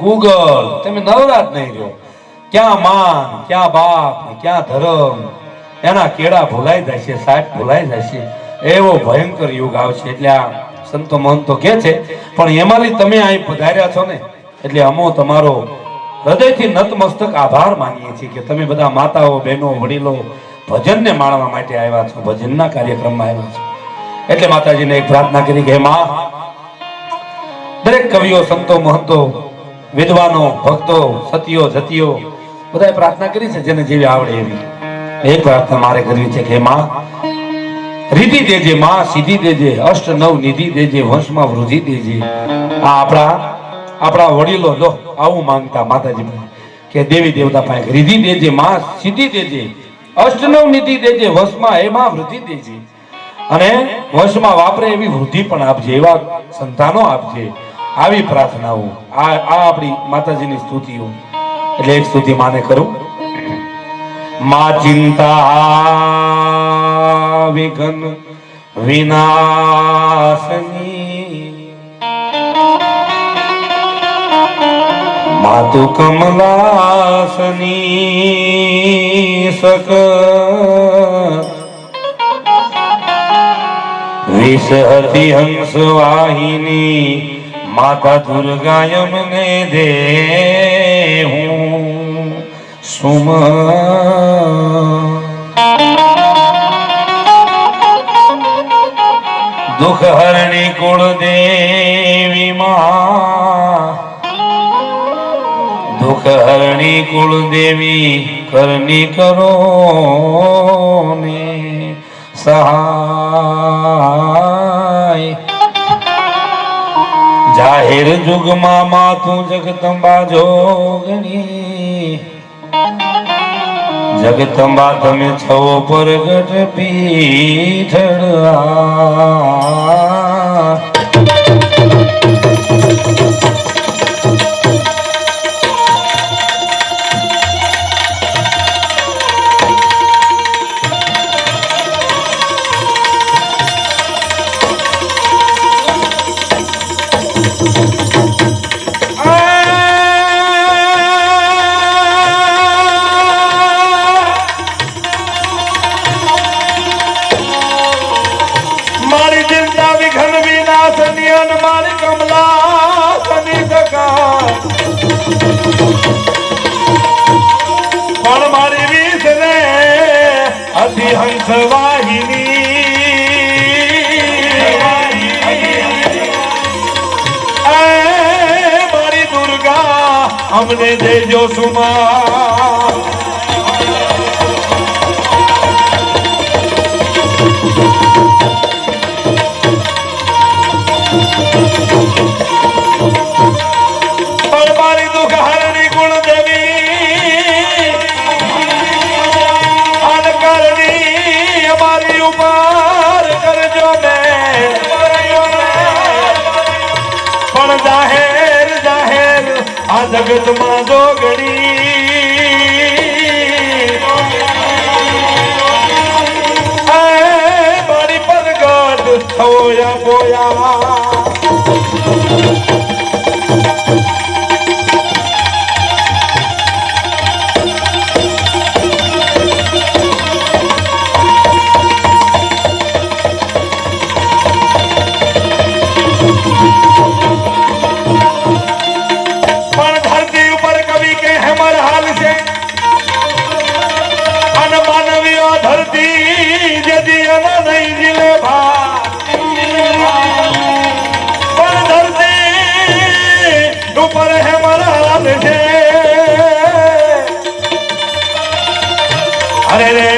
Google તમે નવરાત નહીં રહ્યો. ક્યાં માન, ક્યાં બાપ, ક્યાં ધર્મ, એના કેળા ભૂલાઈ જશે, સાહેબ ભૂલાઈ જશે. એવો ભયંકર યુગ આવશે. એટલે આ સંતો મહંતો કે છે, પણ એમાંથી તમે અહીં પધાર્યા છો ને, એટલે અમો તમારો હૃદયથી નતમસ્તક આભાર માનીએ છીએ કે તમે બધા માતાઓ, બહેનો, વડીલો ભજનને માણવા માટે આવ્યા છો, ભજનના કાર્યક્રમમાં આવ્યા છો. એટલે માતાજીને એક પ્રાર્થના કરી કે માં, દરેક કવિઓ, સંતો, મહંતો, વિદ્વાનો, ભક્તો, સતીઓ, જતીઓ બધાએ પ્રાર્થના કરી છે જેને જેવી આવડે એવી. એક પ્રાર્થના મારે કરવી છે કે માં, રીતિ દેજે માં, સિદ્ધિ દેજે, અષ્ટ નવ નિધિ દેજે, વંશમાં વૃદ્ધિ દેજે. આ આપણા વડીલો જો આવું માંગતા માતાજી કે દેવી દેવતા પાસે રીતિ દેજે માં, સિદ્ધિ દેજે, અષ્ટ નવ નિધિ દેજે, વંશમાં એમાં વૃદ્ધિ દેજે, અને વંશમાં વાપરે એવી વૃદ્ધિ પણ આપજે, એવા સંતાનો આપજે. આવી પ્રાર્થનાઓ આ આપણી માતાજીની સ્તુતિઓ. એટલે એક સ્તુતિ માને કરું. માં ચિંતા વિઘન વિનાશની, માતુ કમલાસની, સક વિષહતિ હંસ વાહિની, માતા દુર્ગા યમને દે હું સુમ. દુઃખ હરણી કુળ દેવી માં, દુઃખ હરણી કુળ દેવી કરણી કરો ને સહાય. જાહેર જુગમાં માતું જગદંબા જોગણી, જગદંબા તમે છો પ્રગટ પીઠડા. પણ મારી વીસ રે અતિ હંસ વાહિની, મારી દુર્ગા અમને દેજો સુમા. જાહેર જાહેર આ જગતમાં જોગણી, મારી પ્રગટ થયા બોયા. અરે રે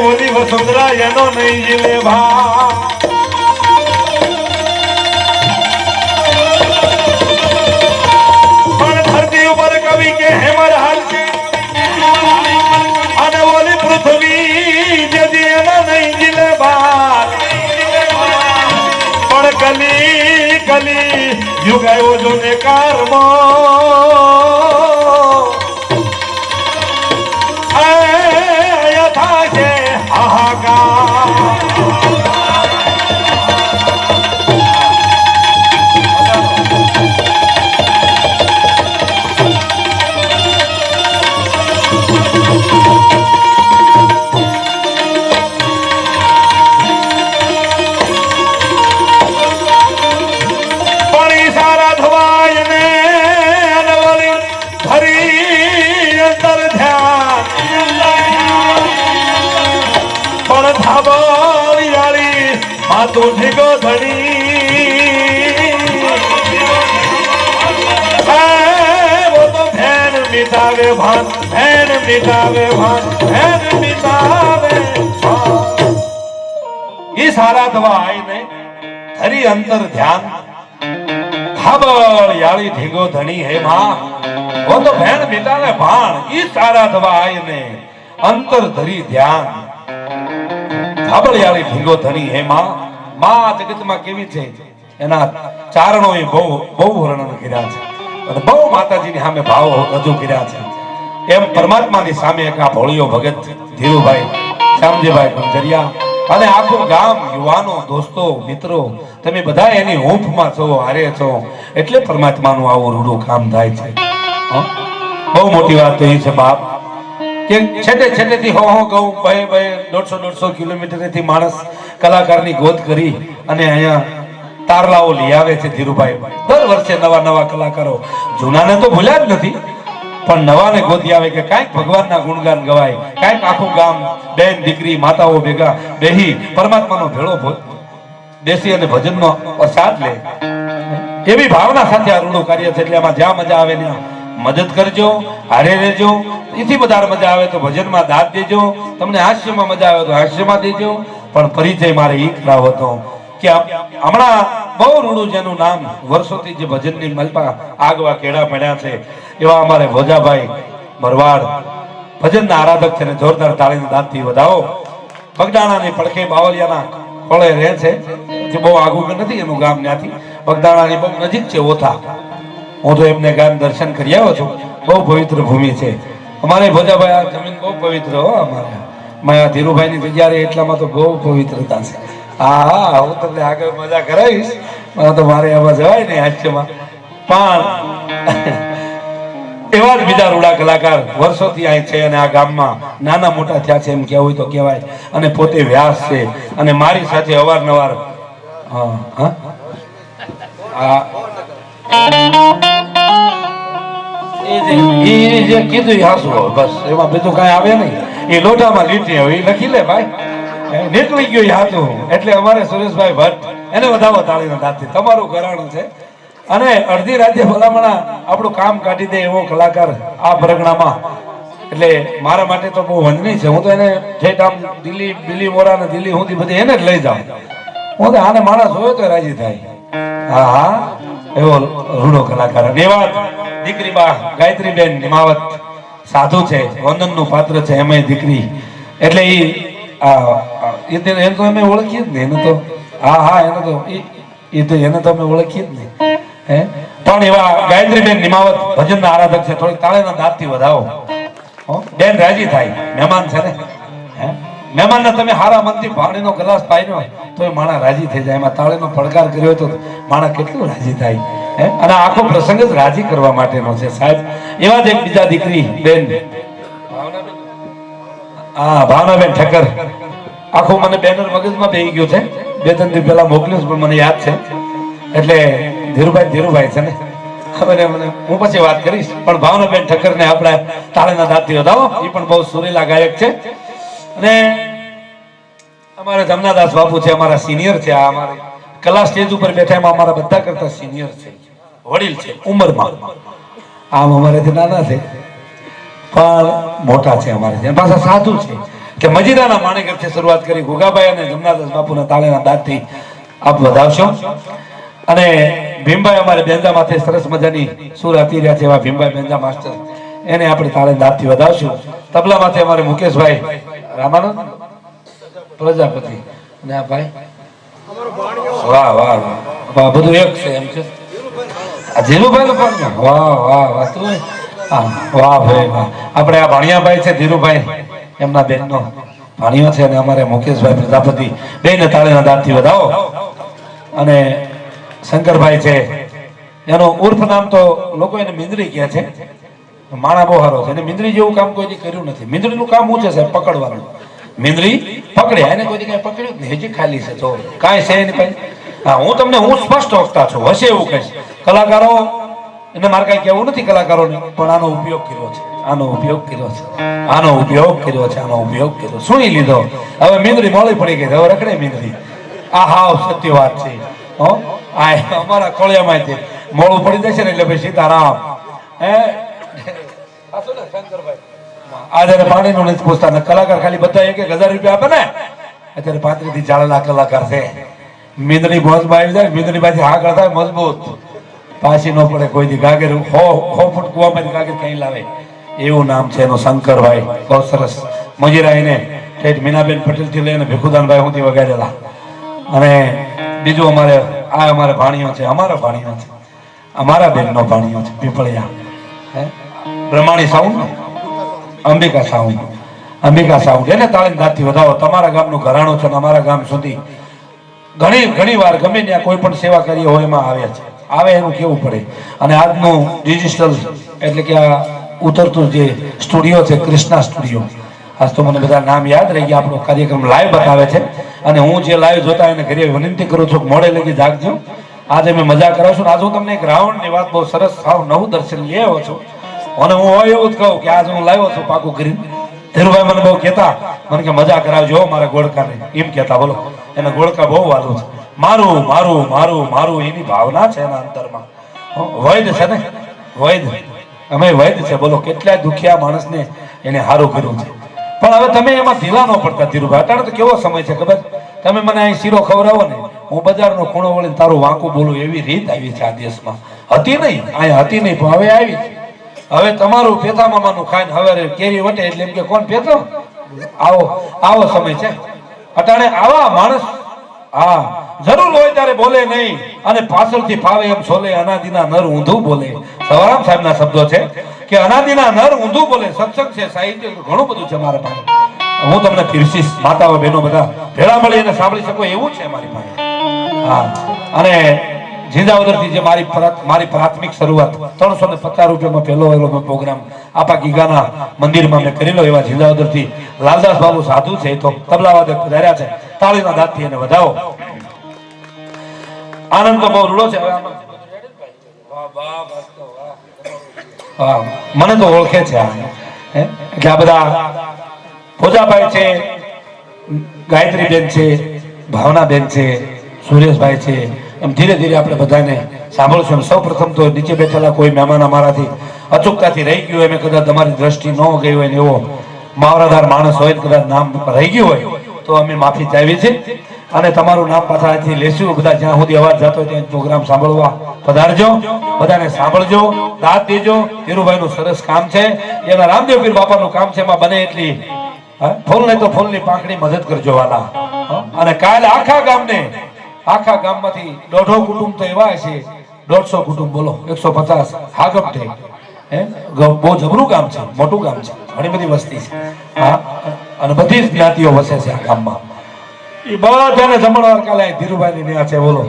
ઓલી વસુંધરા એનો નહીં જીલે ભા. પણ ધરતી ઉપર કવિ કે હેમર હાલ છે, અને ઓલી પૃથ્વી જેથી એનો નહીં જીલે ભા. પણ કલી કલી યુગ આવ્યો જો ને કારમાં, તું ઢીગો ધણી वो तो भैन मिटावे भान भैन मिटावे भान भैन मिटावे भान ये सारा दवा आई ने धरी अंतर ध्यान खबर यारी ढीगो धनी है मां वो तो भैन मिटावे भान ये सारा दवा आई ने अंतर धरी ध्यान खबर यारी ढीगो धनी है मां मां जगत में केवी छे एना चारणो એ બહુ બહુ વર્ણન કર્યા છે અને બહુ માતાજીની સામે ભાવ રજૂ કર્યા છે એમ પરમાત્માની સામે એક આ ભોળિયો ભગત ધીરુભાઈ શ્યામજીભાઈ ગુંજરિયા અને આખું ગામ યુવાનો દોસ્તો મિત્રો તમે બધા એની હૂંફમાં છો હારે છો એટલે પરમાત્માનું આવું રૂડું કામ થાય છે બહુ મોટી વાત તો એ છે બાપ કે છેટે છેટેથી હો ગઉ બે 150 કિલોમીટરથી માણસ કલાકારની ગોદ કરી અને અહીંયા તારલાઓ લઈ આવે છે ધીરુભાઈ દર વર્ષે નવા નવા કલાકારો જૂનાને તો ભૂલ્યા જ નથી પણ નવાને ગોતી આવે કે કાંઈક ભગવાનના ગુણગાન ગવાય કાંઈક આખું ગામ બેન દીકરી માતાઓ ભેગા બેહી પરમાત્માનો ભેળો બેસી અને ભજનનો પ્રસાદ લે એવી ભાવના સાથે આ રૂડું કાર્ય છે એટલે આમાં જ્યાં મજા આવે ત્યાં મદદ કરજો હારે રહેજો એથી વધારે મજા આવે તો ભજનમાં દાદ દેજો તમને હાસ્યમાં મજા આવે તો હાસ્યમાં દેજો પણ પરિચય મારે એ કરાવો હતો કે હમણાં બહુ રૂડું જેનું નામ વર્ષોથી જે ભજનની મલપા આગવા કેળા પડ્યા છે એવા અમારે ભોજાભાઈ ભરવાડ ભજનના આરાધક છે ને જોરદાર તાળીના દાંતથી વધાવો બગદાણાની પડખે બાવલિયાના ખોળે રહે છે જે બહુ આગું નથી એનું ગામ ત્યાંથી બગદાણાની બહુ નજીક છે ઓથા હું તો એમને ગામ દર્શન કરી આવ્યો છું બહુ પવિત્ર ભૂમિ છે અમારે ભોજાભાઈ આ જમીન બહુ પવિત્ર હો અમારે મારા ધીરુભાઈની જગ્યા એટલામાં તો બહુ પવિત્રતા છે હા હું તમને આગળ મજા કરાવીશ તો મારે આમાં જવાય નહીં હાસ્યમાં પણ એવા જ બીજા રૂડા કલાકાર વર્ષોથી અહીં છે અને આ ગામમાં નાના મોટા થયા છે એમ કહેવું હોય તો કહેવાય અને પોતે વ્યાસ છે અને મારી સાથે અવારનવાર જે કીધું હાસુ બસ એમાં બીજું કઈ આવે નહીં એ લોટામાં લીટી હોય એ લખી લે ભાઈ નીકળી ગયો હાથું એટલે અમારે સુરેશભાઈ ભટ્ટ એને વધાવો તાળીના દાંતથી તમારું ઘરાણું છે અને અડધી રાજ્ય ભલામણા આપણું કામ કાઢી દે એવો કલાકાર આ પરગણામાં એટલે મારા માટે તો બહુ વંદનીય છે હું તો એને ઠેઠ આમ દિલ્હી મોરા ને દિલ્હી સુધી બધી એને જ લઈ જાઉં હું તો આને માણસ હોય તો રાજી થાય હા હા એવો રૂડો કલાકાર એવા દીકરી બા ગાયત્રીબેન નિમાવત સાધુ છે વંદનનું પાત્ર છે એમાં દીકરી એટલે એને તો અમે ઓળખીએ જ નહીં એને તો હા એને તો એને તો અમે ઓળખીએ જ નહીં હે પણ એવા ગાયત્રીબેન નિમાવત ભજનના આરાધક છે થોડીક તાળીના દાંતથી વધાવો બેન રાજી થાય મહેમાન છે ને હે મહેમાનને તમે હારા મનથી પાણીનો ગ્લાસ પાઈનો તો એ માણા રાજી થઈ જાય એમાં તાળીનો પડકાર કર્યો તો માણા કેટલું રાજી થાય હે અને આખો પ્રસંગ જ રાજી કરવા માટેનો છે સાહેબ એવા જ એક બીજા દીકરી બેન ભાવનાબેન ઠક્કર આખું મને બેનર મગજમાં બેહી ગયું છે 2-3 દિવસ પહેલા મોકલ્યું પણ મને યાદ છે એટલે ધીરુભાઈ છે ને હવે મને હું પછી વાત કરીશ પણ ભાવનાબેન ઠક્કર ને આપણે તાળીના દાંતથી વધાવો એ પણ બહુ સુરીલા ગાયક છે અને અમારે જમનાદાસ બાપુ છે અમારા સિનિયર છે આ અમારે કલા સ્ટેજ ઉપર બેઠા એમાં અમારા બધા કરતા સિનિયર છે વડીલ છે ઉંમરમાં આમ અમારેથી નાના છે પણ મોટા છે અમારે પાછા સાધુ છે કે મજીરાના માણેકરથી શરૂઆત કરી ગુગાભાઈ અને જમનાદાસ બાપુના તાળીના દાંતથી આપ વધાવશો અને ભીમભાઈ અમારે બેંજામાંથી સરસ મજાની સુર આપી રહ્યા છે એવા ભીમભાઈ બેંજા માસ્ટર એને આપણે તાળીના દાંતથી વધાવશું તબલામાંથી અમારે મુકેશભાઈ રામાનંદ પ્રજાપતિ અને આ ભાઈ વાહ વાહ વાહ બધું એક છે એમ છે આ ધીરુભાઈ નો પણ વાહ વાહ વાહ તું વાહ ભાઈ વાહ આપણે આ ભાણિયાભાઈ છે ધીરુભાઈ એમના બેનનો ભાણિયો છે અને અમારે મુકેશભાઈ પ્રજાપતિ બેને તાળીના દાંતથી વધાવો અને શંકરભાઈ છે એનો ઉર્ફ નામ તો લોકો એને મીંદરી કહે છે માણા બહુ સારો છે એને મીંદરી જેવું કામ કોઈ કર્યું નથી મીંદરીનું કામ શું છે સાહેબ પકડવાનું મીંદરી પકડે એને કોઈ કઈ પકડ્યું જ નહીં હજી ખાલી છે તો કાંઈ છે એની પાસે હા હું સ્પષ્ટ વક્તા છું હશે એવું કહીશ કલાકારો એને મારે કઈ કહેવું નથી કલાકારોને પણ આનો ઉપયોગ કર્યો છે શું લીધો હવે મીંદરી મોડી પડી ગઈ હવે રખડે મીંદરી આ હાવ સત્ય વાત છે હો આ અમારા કોળિયામાં છે મોડું પડી જશે ને એટલે ભાઈ સીતારામ હે શંકરભાઈ આ જયારે પાણીનું નથી પૂછતા ને કલાકાર ખાલી બધા 1,000 રૂપિયા આપે ને અત્યારે 35 થી 40 લાખ કલાકાર છે મીંદડી ભોજમાં આવી જાય મીંદડી પાછી હા કરતા મજબૂત પાછી ન પડે કોઈ દી ગાગર હો ફૂટ કુવામાંથી ગાગર કઈ લાવે એવું નામ છે એનું શંકરભાઈ બહુ સરસ મજીરાઈને ઠેઠ મીનાબેન પટેલ થી લઈને ભીખુદાનભાઈ સુધી વગાડેલા અને બીજું અમારે ભાણિયો છે અમારા ભાણિયો છે અમારા બેનનો ભાણિયો છે પીપળિયા હે બ્રહ્માણી સાઉન્ડ અંબિકા સાઉન્ડ એને તાળીને દાંતથી વધાવો તમારા ગામનું ઘરાણું છે અમારા ગામ સુધી ઘણી વાર ગમે ત્યાં કોઈ પણ સેવા કરી હોય એમાં આવે એનું કેવું પડે અને આજનું ડિજિટલ એટલે કે આ ઉતરતું જે સ્ટુડિયો છે કૃષ્ણા સ્ટુડિયો આજ તો મને બધા નામ યાદ રહી ગયા આપણો કાર્યક્રમ લાઈવ બતાવે છે અને હું જે લાઈવ જોતા એને ઘરે વિનંતી કરું છું કે મોડે લગી જાગજો આજે મેં મજા કરાવશું આજ હું તમને એક રાઉન્ડની વાત બહુ સરસ સાવ નવું દર્શન લઈ આવ્યો છું અને હું હોય એવું જ કહું કે આજ હું લાવ્યો છું પાકું કરી ધીરુભાઈ મને બહુ કહેતા મને કે મજા કરાવજો મારા ગોળકાને એમ કહેતા બોલો એને ગોળકા બહુ વાલું છે મારું મારું મારું મારું એની ભાવના છે એના અંતરમાં વૈદ છે ને વૈદ અમે વૈદ છે બોલો કેટલા દુખિયા માણસને એને હારું કર્યું છે પણ હવે તમે એમાં ઢીલા ન પડતા ધીરુભાઈ અત્યારે તો કેવો સમય છે ખબર તમે મને અહીં શીરો ખવડાવો ને હું બજારનો ખૂણો વળીને તારું વાંકું બોલું એવી રીત આવી છે આ દેશમાં હતી નહીં અહીંયા હતી નહીં પણ હવે આવી છે હવે તમારું પેથા મામાનું ખાઈને હવે કેરી વટે એટલે એમ કે કોણ પેથો આવો સમય છે અટાણે આવા માણસ હા જરૂર હોય ત્યારે બોલે નહીં અને પાછળથી ફાવે એમ છોલે અનાદિના નર ઊંધું બોલે સવારામ સાહેબના શબ્દો છે કે અનાદિના નર ઊંધું બોલે સત્સંગ છે સાહિત્ય ઘણું બધું છે મારા પાસે હું તમને ફીરસીસ માતાઓ બહેનો બધા ભેળા મળી અને સાંભળી શકો એવું છે મારી પાસે હા અને ઝીંઝાવદરથી જે મારી પ્રાથમિક શરૂઆત 350 રૂપિયામાં પહેલો પ્રોગ્રામ આપા ગીગાના મંદિરમાં મેં કરેલો એવા ઝીંઝાવદરથી લાલદાસ બાબુ સાધુ છે તો તબલાવાદક પધાર્યા છે તાળીના દાંતથી એને વધાવો આનંદ તો બહુ રૂડો છે મને તો ઓળખે છે એટલે આ બધા પૂજાભાઈ છે ગાયત્રી બેન છે ભાવના બેન છે સુરેશભાઈ છે એમ ધીરે ધીરે આપણે બધાને સાંભળશું સૌ પ્રથમ તો નીચે બેઠેલા કોઈ મહેમાન અમારાથી અચૂકતાથી રહી ગયું હોય કદાચ તમારી દ્રષ્ટિ ન ગઈ હોય ને એવો માવરાદાર માણસ હોય કદાચ નામ રહી ગયું હોય તો અમે માફી ચાહીએ છીએ અને તમારું નામ પાછા અહીંથી લેશું બધા જ્યાં સુધી અવાજ જતો હોય ત્યાં પ્રોગ્રામ સાંભળવા પધારજો બધાને સાંભળજો દાદ દેજો ધીરુભાઈનું સરસ કામ છે એના રામદેવ પીર બાપાનું કામ છે એમાં બને એટલી ફૂલ નહીં તો ફૂલની પાંખડી મદદ કરજો વાલા અને કાલે આખા ગામમાંથી 150 કુટુંબ તો એવા છે 150 કુટુંબ બોલો 150 હાગમઠે બહુ જબરું ગામ છે મોટું ગામ છે ઘણી બધી વસ્તી છે હા અને બધી જ જ્ઞાતિઓ વસે છે આ ગામમાં એ બધાને જમણવાર કાલે ધીરુભાઈની ન્યા છે બોલો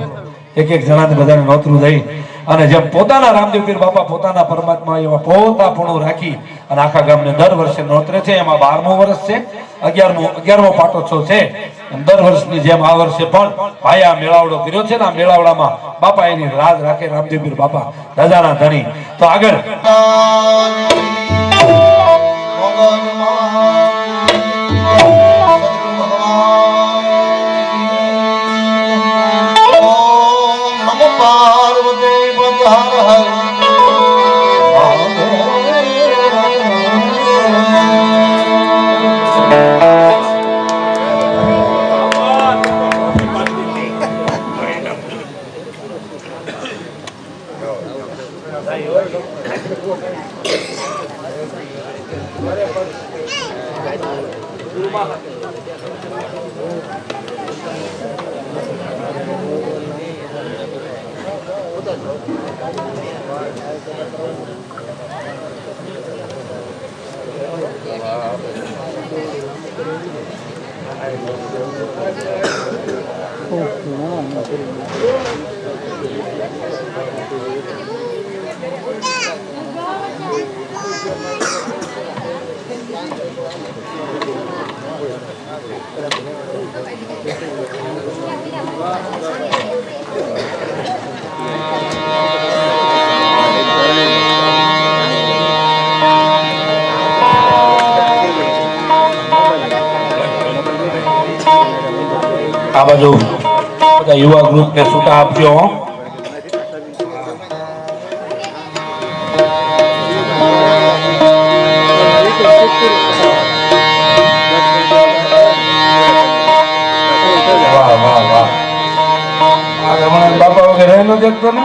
એક જણાને બધાને નોતરું દઈ અને જેમ પોતાના રામદેવ પીર બાપા પોતાના પરમાત્મા એવા પોતાપણું રાખી અને આખા ગામને દર વર્ષે નોતરે છે એમાં 12મું વર્ષ છે 11મો પાટોત્સવ છે દર વર્ષની જેમ આ વર્ષે પણ ભાઈ આ મેળાવડો કર્યો છે ને આ મેળાવડામાં બાપા એની રાજ રાખે રામદેવ પીર બાપા દાદાના ધણી તો આગળ આ બાજુ બધા યુવા ગ્રુપને છૂટા આપજો. વાહ વાહ વાહ. આ રમણ બાપા વગેરે એનો દેખતો ને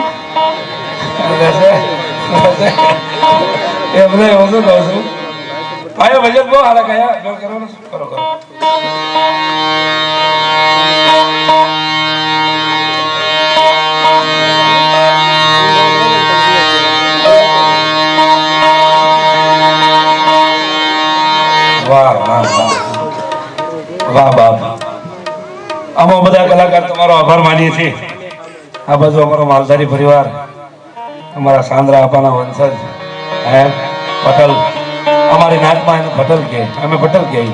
એમને એવું શું કહું છું. ભાઈ ભજન બહુ હારા કયા કરવાનું કરો કરો. વાહ વાહ વાહ વાહ બાપ. અમે બધા કલાકાર તમારો આભાર માનીએ છીએ. આ બાજુ અમારો માલધારી પરિવાર, અમારા સાંદ્રા આપાના વંશજ પટેલ, અમારી નાતમાં એને પટેલ કહે, અમે પટેલ કહીએ.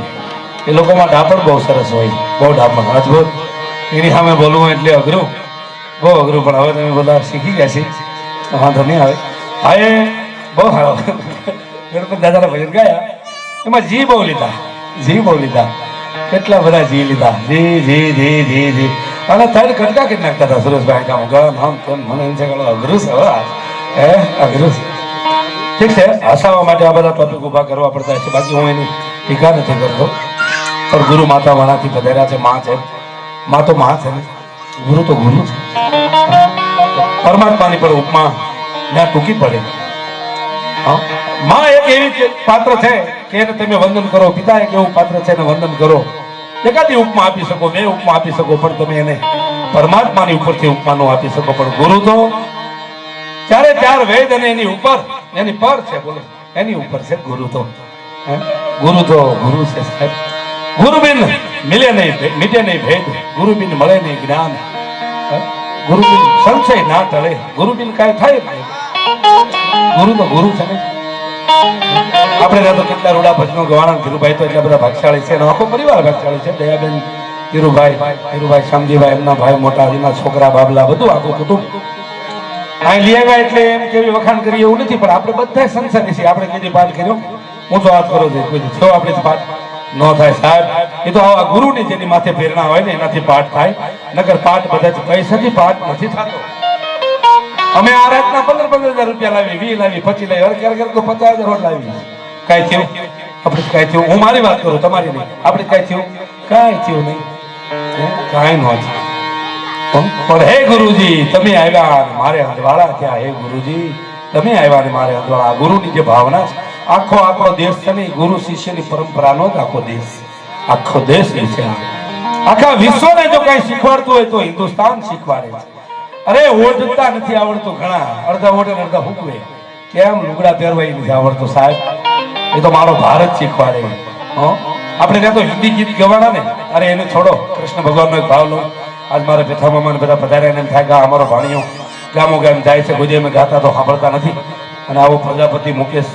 એ લોકોમાં ડાપણ બહુ સરસ હોય, બહુ ડાપણ અદભુત. એની સામે બોલવું એટલે અઘરું, બહુ અઘરું, પણ હવે તમે બધા શીખી ગયા છે તો વાંધો નહીં આવે. હા એ બહુ સારો ગણપત દાદાના ભજન ગાયા, એમાં જી બહુ લીધા, જી બહુ લીધા, કેટલા બધા જી લીધા, જી જી જી જી જી. અને થઈને કટકા કરી નાખતા હતા સુરેશભાઈ કામ ગણ આમ તેમ. મને એમ છે કે અઘરું છે હે અઘરું છે. ઠીક છે, હસાવવા માટે આ બધા ટોપિક ઉભા કરવા પડતા છે, બાકી હું એની ટીકા નથી કરતો. પણ ગુરુ માતા વાળાથી પધાર્યા છે, માં છે, માં તો માં છે ને, ગુરુ તો ગુરુ છે. પરમાત્માની પણ ઉપમા ત્યાં ટૂંકી પડે. માં એક એવી પાત્ર છે કે એને તમે વંદન કરો, પિતા એક એવું પાત્ર છે એને વંદન કરો. એકાદી ઉપમા આપી શકો, બે ઉપમા આપી શકો, પણ તમે એને પરમાત્માની ઉપરથી ઉપમા નો આપી શકો. પણ ગુરુ તો ચારે ચાર વેદ અને એની ઉપર, એની પર છે, બોલો એની ઉપર છે ગુરુ તો. ગુરુ તો ગુરુ છે સાહેબ. ગુરુ બિન મિલે નહીં, મીટે નહીં ભેદ, ગુરુ બિન મળે નહીં જ્ઞાન, ગુરુ બિન સંશય ના ટળે, ગુરુ બિન કાંઈ થાય નહીં. ગુરુ તો ગુરુ છે ને. આપણે તો કેટલા રૂડા ભજનો ગવાના. ધીરુભાઈ તો એટલા બધા ભાગશાળી છે, આખો પરિવાર ભાગશાળી છે. દયાબેન, ધીરુભાઈ, શામજીભાઈ, એમના ભાઈ મોટા, એમના છોકરા બાબલા, બધું આખું કુટુંબ અહીં લઈ આવ્યા. એટલે એમ કેવી વખાણ કરીએ એવું નથી, પણ આપણે બધા સંસારી છીએ. આપણે કદી પાઠ કર્યો, હું તો વાત કરો છું, કોઈ થયો આપણે પાઠ ન થાય સાહેબ. એ તો આવા ગુરુની જેની માથે પ્રેરણા હોય ને એનાથી પાઠ થાય, નકર પાઠ બધા જ પૈસાથી પાઠ નથી થતો. અમે આ રાતના 15,000 રૂપિયા લાવી, 20 લાવી, 25 લાવી, ક્યારેક તો 50,000 લાવી. કાંઈ થયું આપણે? કાંઈ થયું? હું મારી વાત કરું, તમારી નહીં. આપણે કાંઈ થયું? કાંઈ થયું નહીં, કાંઈ ન થયું. પણ હે ગુરુજી તમે આવ્યા મારે હંદવાળા થયા. હે ગુરુજી તમે આવ્યા ને મારે હંદવાળા. ગુરુની જે ભાવના છે, આખો આપણો દેશ છે ને, ગુરુ શિષ્યની પરંપરાનો જ આખો દેશ, આખો દેશ છે. આખા વિશ્વને જો કઈ શીખવાડતું હોય તો હિન્દુસ્તાન શીખવાડે છે. અરે ઓઢતા નથી આવડતું ઘણા, અડધા ઓઢે અડધા હુકવે. કેમ? લુગડા પહેરવાય નથી આવડતું સાહેબ. એ તો મારો ભારત શીખવાડે. આપણે ત્યાં તો હિન્દી ગીત ગવાના ને, અરે એને છોડો, કૃષ્ણ ભગવાનનો એક ભાવ લો. આજ મારે પેથા મામા બધા પધાર્યા, એમ થાય કે અમારો ભાણિયો ગામો ગામ જાય છે, કોઈ અમે ગાતા તો સાંભળતા નથી. અને આવો પ્રજાપતિ મુકેશ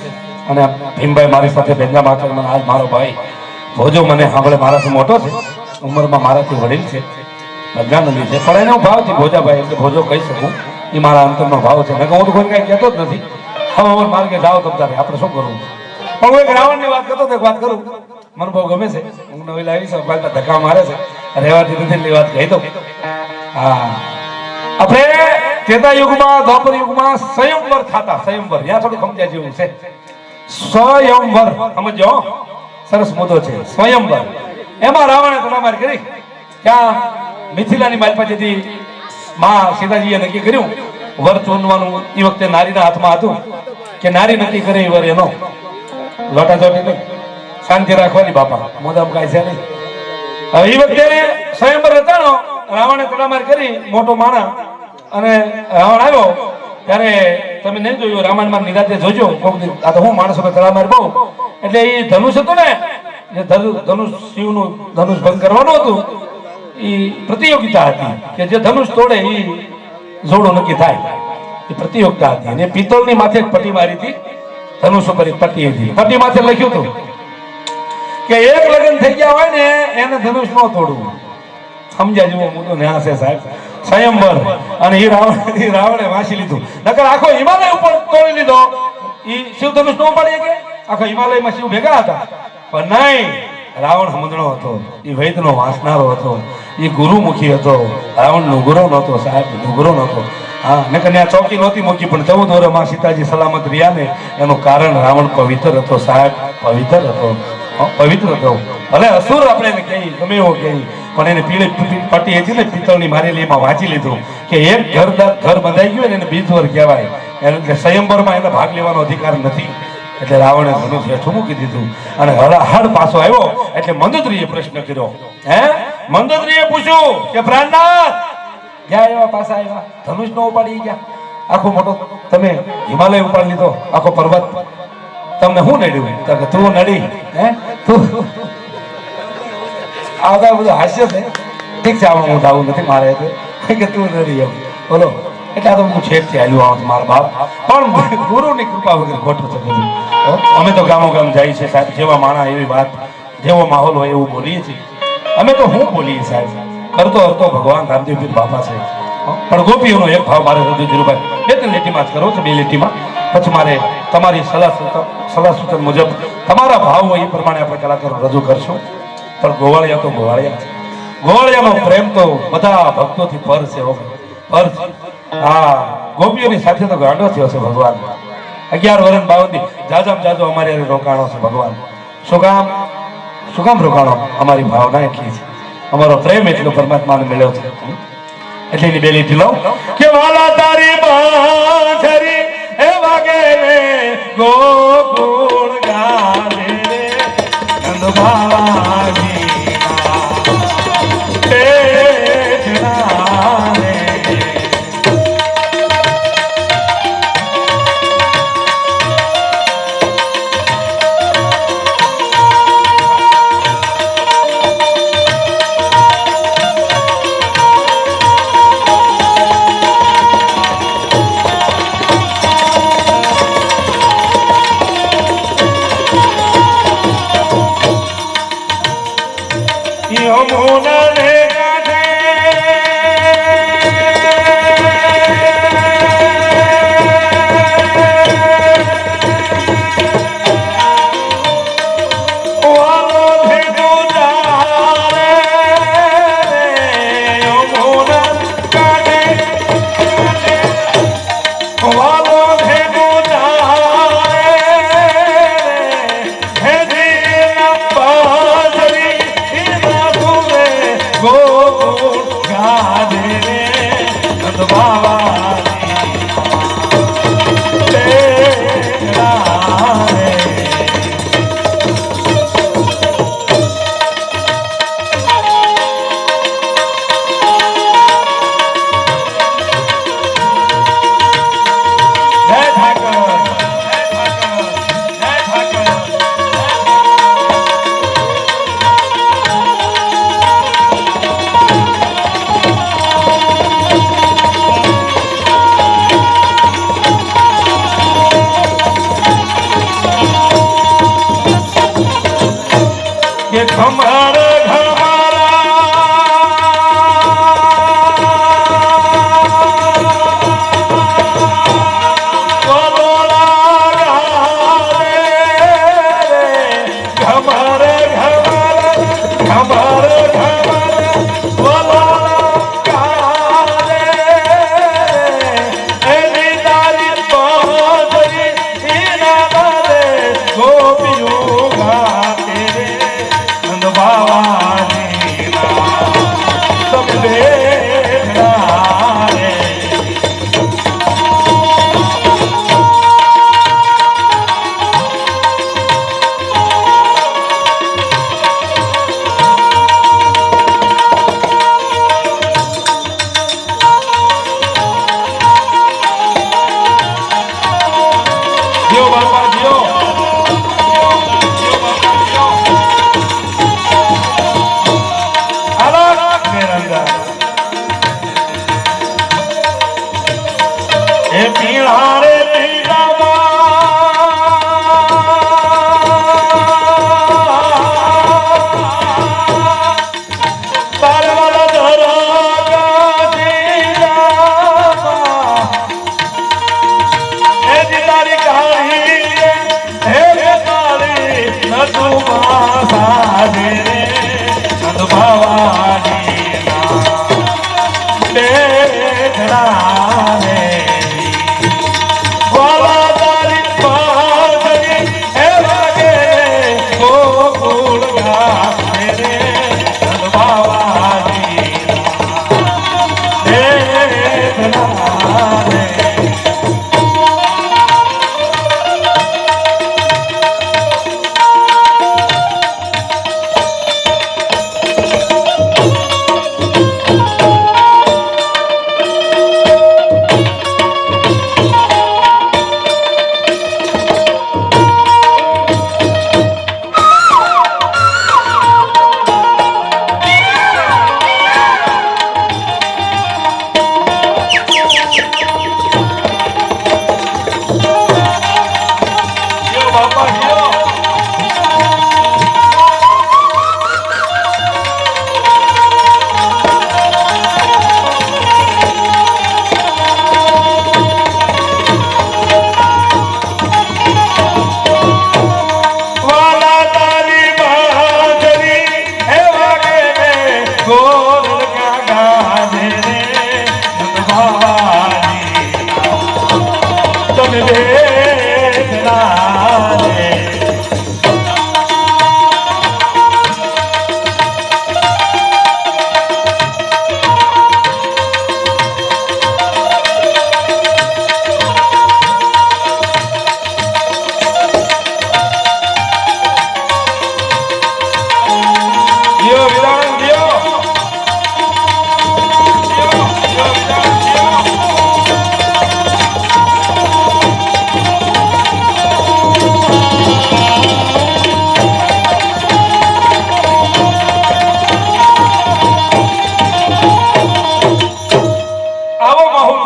અને ભીમભાઈ મારી સાથે બેંગા માથે, મને આજ મારો ભાઈ ભોજો મને સાંભળે, મારાથી મોટો છે, ઉંમરમાં મારાથી વડીલ છે, પ્રજ્ઞાનંદી છે, પણ એને હું ભાવથી ભોજાભાઈ એટલે ભોજો કહી શકું. એ મારા અંતરનો ભાવ છે. હું તો કોઈ કઈ કહેતો જ નથી. હવે માર્ગે જાઓ તમતારે, આપણે શું કરવું. પણ હું એક રાવણની વાત કરતો, એક વાત કરું, મને બહુ ગમે છે. હું નવી લાવી છું, ધક્કા મારે છે, રહેવાથી નથી એટલી વાત કહી દઉં. હા, આપણે ત્રેતા યુગમાં, દ્વાપર યુગમાં સ્વયંવર થતા. સ્વયંવર ત્યાં થોડું સમજ્યા જેવું છે. સ્વયંવર સમજો, સરસ મુદ્દો છે સ્વયંવર. એમાં રાવણે તલવાર કરી. ત્યાં મિથિલાની માલપાસેથી માં સીતાજીએ નક્કી કર્યું વર ચૂનવાનું. એ વખતે નારીના હાથમાં હતું કે નારી નક્કી કરે વર એનો. લોટાચોટી નહીં, શાંતિ રાખવાની બાપા, મોદામ કાંઈ છે નહીં. હવે એ વખતે સ્વયંવર રચાણો, રાવણે તડામાર કરી, મોટો માણા, અને રાવણ આવ્યો ત્યારે તમે નહીં જોયું, રામાયણમાં નિરાતે જોજો. આ તો હું માણસો તડામાર બહુ, એટલે એ ધનુષ હતું ને, જે ધનુષ શિવનું ધનુષ ભંગ કરવાનું હતું, એ પ્રતિયોગિતા હતી કે જે ધનુષ તોડે એ જોડો નક્કી થાય. એ પ્રતિયોગિતા હતી. અને પિત્તળની માથે પટ્ટી મારી હતી, ધનુષ ઉપર પટ્ટી હતી. પટ્ટી માથે લખ્યું હતું કે એક લગ્ન થઈ ગયા હોય ને એને ધનુષ ન તોડવું. સમજ્યા જેવો મુદ્દો ને આ છે સાહેબ, સ્વયંવર. અને એ રાવણે વાંચી લીધું, નકર આખો હિમાલય ઉપર તોડી લીધો. એ શિવ ધનુષ ન પાડીએ કે આખો હિમાલયમાં શિવ ભેગા હતા, પણ નહીં, રાવણ સમજણો હતો, એ વૈદનો વાંસનારો હતો, એ ગુરુમુખી હતો. રાવણનો ગુરુ નહોતો સાહેબ, ગુરુ નહોતો. હા, ને કન્યા ચોકી નહોતી મૂકી, પણ 14 વર્ષમાં સીતાજી સલામત રહ્યા ને એનું કારણ રાવણ પવિત્ર હતો સાહેબ, પવિત્ર હતો, પવિત્ર હતો. ભલે અસુર આપણે એને કહીએ, ગમે એવો કહીએ, પણ એને પીળી પટ્ટી હતી ને પિત્તળની મારેલી, એમાં વાંચી લીધું કે એક ઘર બંધાઈ ગયું ને એને બીજવર કહેવાય. એટલે સ્વયંવરમાં એને ભાગ લેવાનો અધિકાર નથી. એટલે રાવણે ધનુષ હેઠું મૂકી દીધું અને હળાહળ પાછો આવ્યો. એટલે મંદોદરીએ પ્રશ્ન કર્યો. મંદોદરીએ પૂછ્યું કે પ્રાણનાથ ક્યાં આવ્યા, પાછા આવ્યા, ધનુષ નો ઉપાડી ગયા, આખો મોટો તમે હિમાલય ઉપાડી લીધો, આખો પર્વત, તમને શું નડ્યું? કે તું નડી, તું આવતા બધું હાસ્ય છે. ઠીક છે, આમાં હું આવું નથી મારે કે તું નડી એમ બોલો. એટલે તો હું છેડથી આવ્યું આવું મારા બાપ, પણ ગુરુની કૃપા વગર ખોટું છે બધું. અમે તો ગામો ગામ જાય છે સાહેબ, જેવા માણા એવી વાત, જેવો માહોલ હોય એવું બોલીએ છીએ. અમે તો શું બોલીએ સાહેબ, કરતો હરતો ભગવાન રામદેવપીર બાપા છે. પણ ગોપીઓનો એક ભાવ મારે રજૂ ધીરુભાઈ, બે ત્રણ લીટીમાં જ કરો છો, 2 લીટીમાં. પછી મારે તમારી સલાહ સૂચન મુજબ તમારા ભાવ હોય એ પ્રમાણે આપણે કલાકારો રજૂ કરશું. પણ ગોવાળિયા તો ગોવાળિયા છે. ગોવાળિયાનો પ્રેમ તો બધા ભક્તોથી પર છે, પર છે. હા, ગોપીઓની સાથે તો ગાંડો થયો છે ભગવાન. 11 વર્ષ 52 જાજામાં જાજો અમારી રોકાણો છે ભગવાન. શું કામ રોકાણો? અમારી ભાવના એટલી છે, અમારો પ્રેમ એટલો પરમાત્માને મળ્યો છે. એટલે એની 2 લીટી લઉં કે વાલા તારી બાંછરી એ વાગે રે ગોકુળ ગાલે રે નંદ બાવાની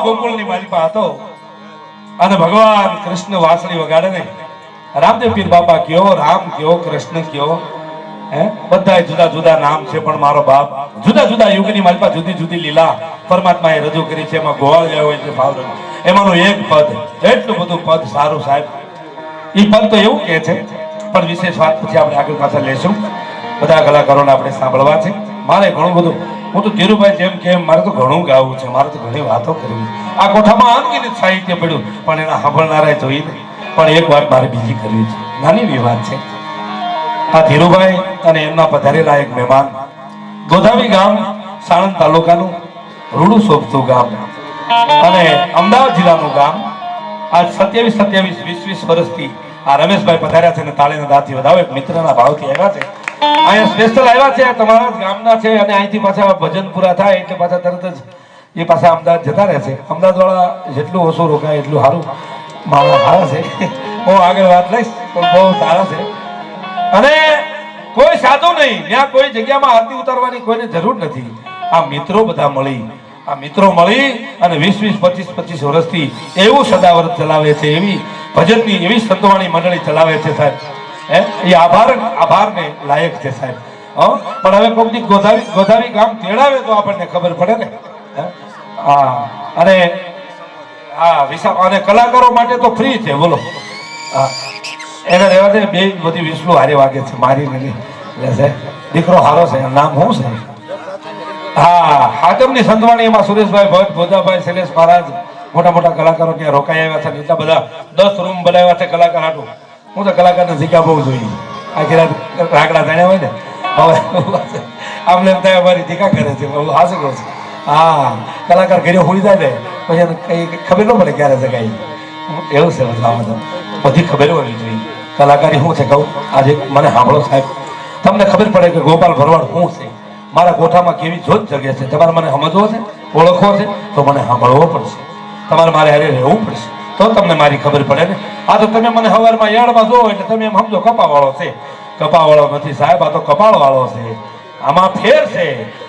ગોકુળની માલિકા હતો અને ભગવાન કૃષ્ણ વાંસળી વગાડે ને રામદેવ પીર બાપા કયો રામ કયો કૃષ્ણ કયો બધા જુદા જુદા નામ છે પણ મારો બાપ જુદા જુદા યુગની માલિકા જુદી જુદી લીલા પરમાત્માએ રજૂ કરી છે. એમાં ગોવાળ ગયા હોય છે ભાવરંગ એમાંનું એક પદ એટલું બધું પદ સારું સાહેબ. એ પદ તો એવું કહે છે પણ વિશેષ વાત પછી આપણે આગળ પાછળ લેશું. બધા કલાકારોને આપણે સાંભળવા છે. મારે ઘણું બધું હું તો ધીરુભાઈ જેમ કે મારે તો ઘણું ગાવું છે, મારે તો ઘણી વાતો કરવી. આ કોઠામાં અનગિનિત સાહિત્ય પડ્યું પણ એના સાંભળનારા જોઈ નહીં. પણ એક વાત મારે બીજી કરવી છે, નાની એવી વાત છે. આ ધીરુભાઈ અને એમના પધારેલા એક મહેમાન ગોધાવી ગામ સાણંદ તાલુકાનું રૂડું શોભતું ગામ અને અમદાવાદ જિલ્લાનું ગામ. આજ 27-20 વર્ષથી આ રમેશભાઈ પધાર્યા છે અને તાળીના દાંતથી વધાવો એક મિત્રના ભાવથી આવ્યા છે. અહીંયા સ્પેશિયલ આવ્યા છે, તમારા જ ગામના છે અને અહીંથી પાછા ભજન પૂરા થાય એટલે પાછા તરત જ એ પાછા અમદાવાદ જતા રહે છે. અમદાવાદ વાળા જેટલું ઓછું રોકાય એટલું સારું. મારા સારા છે, હું આગળ વાત લઈશ પણ બહુ સારા છે. અને કોઈ સાધુ નહીં, ત્યાં કોઈ જગ્યામાં આરતી ઉતારવાની કોઈને જરૂર નથી. આ મિત્રો બધા મળી અને 20-25 વર્ષથી એવું સદાવ્રત ચલાવે છે, એવી ભજનની એવી સંતવાણી મંડળી ચલાવે છે સાહેબ. એ આભારને લાયક છે સાહેબ. પણ હવે કોઈક દી ગોધાવી ગામ તેડાવે તો આપણને ખબર પડે ને. અને અને કલાકારો માટે તો ફ્રી છે બોલો. એને રહેવા દે, બે બધી વિસલું હારે વાગે છે મારી નહીં લેશે. દીકરો હારો છે, નામ શું છે? હા, હાતમની સંતવાણી એમાં સુરેશભાઈ ભટ્ટ, ભોજાભાઈ, શૈલેષ મહારાજ મોટા મોટા કલાકારો ત્યાં રોકાઈ આવ્યા છે. એટલા બધા 10 રૂમ બનાવ્યા છે કલાકાર હાટું. હું તો કલાકારને શીખા બહુ જોઈએ. આખી રાત રાગડા જાણ્યા હોય ને હવે આમને એમ થાય અમારી ટીકા કરે છે. હાશે કહું છું. હા, કલાકાર ઘરે હોઈ જાય ને પછી એને કઈ ખબર ન પડે ક્યારે જગાઈ. એવું છે બધામાં તો બધી ખબર હોવી જોઈએ. કલાકારી શું છે કહું, આજે મને સાંભળો સાહેબ, તમને ખબર પડે કે ગોપાલ ભરવાડ શું છે, મારા કોઠામાં કેવી જોત જગ્યા છે. તમારે મને સમજવો છે, ઓળખવો છે તો મને સાંભળવો પડશે. તમારે મારે હારે રહેવું પડશે તો તમને મારી ખબર પડે ને. આ તો તમે મને સવારમાં યાર્ડમાં જોવો એટલે તમે એમ સમજો કપાવાળો છે. કપાવાળો નથી સાહેબ, આ તો કપાળ વાળો છે. આમાં ફેર છે.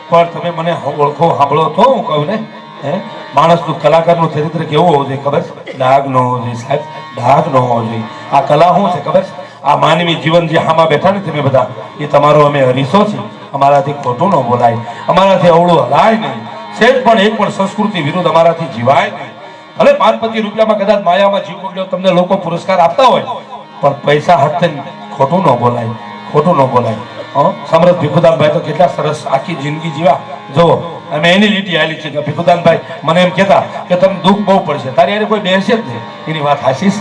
પણ તમે મને ઓળખો સાંભળો તો હું કહું ને. માણસનું કલાકારનું ચરિત્ર કેવું હોવું જોઈએ ખબર છે? ડાઘ ન હોવો જોઈએ સાહેબ, ડાઘ ન હોવો જોઈએ. આ કલા શું છે ખબર છે? આ માનવી જીવન જે હામાં બેઠા ને તમે બધા, એ તમારો અમે હરીશો છીએ. અમારાથી ખોટું ન બોલાય, અમારાથી અવળું હલાય નહીં, સેજ પણ એક પણ સંસ્કૃતિ વિરુદ્ધ અમારાથી જીવાય નહીં. ભલે 5-5 રૂપિયામાં કદાચ માયામાં જીવ બગડ્યો તમને લોકો પુરસ્કાર આપતા હોય પણ પૈસા હાથે ખોટું ન બોલાય, ખોટું ન બોલાય. સમરથ ભીખુદાનભાઈ તો કેટલા સરસ આખી જિંદગી જીવા. જો અમે એની લીટી આલી છે કે ભીખુદાનભાઈ મને એમ કહેતા કે તમને દુઃખ બહુ પડશે, તારી યારે કોઈ બેસે જ નહીં. એની વાત હાશીશ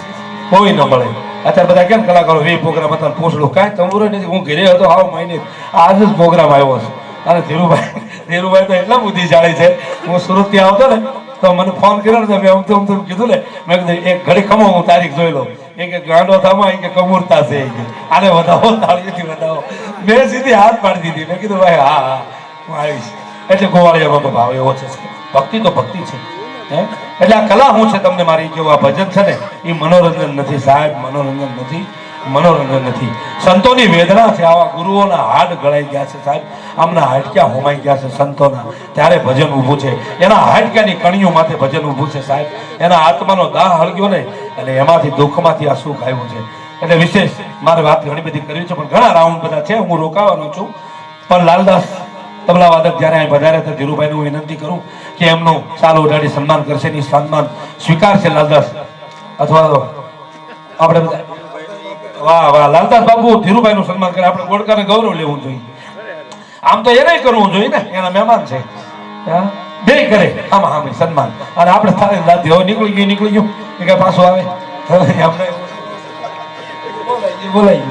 કોઈ ન મળે. અત્યારે બધા કેમ કલાકારો વે પ્રોગ્રામ હતા પૂછડું કાંઈ તમુરો નથી. હું ઘરે હતો હાવ મહિને આજ જ પ્રોગ્રામ આવ્યો છે. અને ધીરુભાઈ તો એટલા બુદ્ધિશાળી છે. હું સુરતથી આવતો ને તો મને ફોન કર્યો ને મેં અમથું કીધું ને, મેં કીધું એક ઘડી ખમો હું તારીખ જોઈ લઉં. એ કે ગાંડો થામા એ કે કમૂરતા છે, આને વધાવો તાળીથી વધાવો. મેં સીધી હાથ પાડી દીધી. મેં કીધું ભાઈ હા હું આવીશ. એટલે ગોવાળિયામાં ભાવ એવો છે. ભક્તિ તો ભક્તિ છે. એટલે આ કલા શું છે તમને મારી કેવું, આ ભજન છે ને એ મનોરંજન નથી સાહેબ, મનોરંજન નથી. સંતોની વેદના છે. આવા ગુરુઓના હાડ ગળાઈ ગયા છે સાહેબ, આમના હાડક્યા હોમાઈ ગયા છે સંતોના, ત્યારે ભજન ઊભું છે. એના હાડક્યાની કણીઓ માથે ભજન ઊભું છે સાહેબ. એના આત્માનો દાહ હળગ્યો ને એટલે એમાંથી દુઃખમાંથી આ સુખ આવ્યું છે. એટલે વિશેષ મારે વાત ઘણી બધી કરવી છે પણ ઘણા રાઉન્ડ બધા છે, હું રોકાવાનો છું. પણ લાલદાસ તબલા વાદક જયારે અહીં વધારે હતા ધીરુભાઈને હું વિનંતી કરું કે એમનું ચાલુ ઉડાડી સન્માન કરશે. એની સન્માન સ્વીકારશે લાલદાસ અથવા તો આપણે બધા. વાહ વાહ, લાલદાસ બાબુ ધીરુભાઈ નું સન્માન કરે. આપણે ગોળકાને ગૌરવ લેવું જોઈએ. આમ તો એને કરવું જોઈએ ને, એના મહેમાન છે. બે કરે આમાં હા સન્માન. અને આપણે થાય દાદી હવે નીકળી ગયું એ કઈ પાછું આવે આપણે બોલાય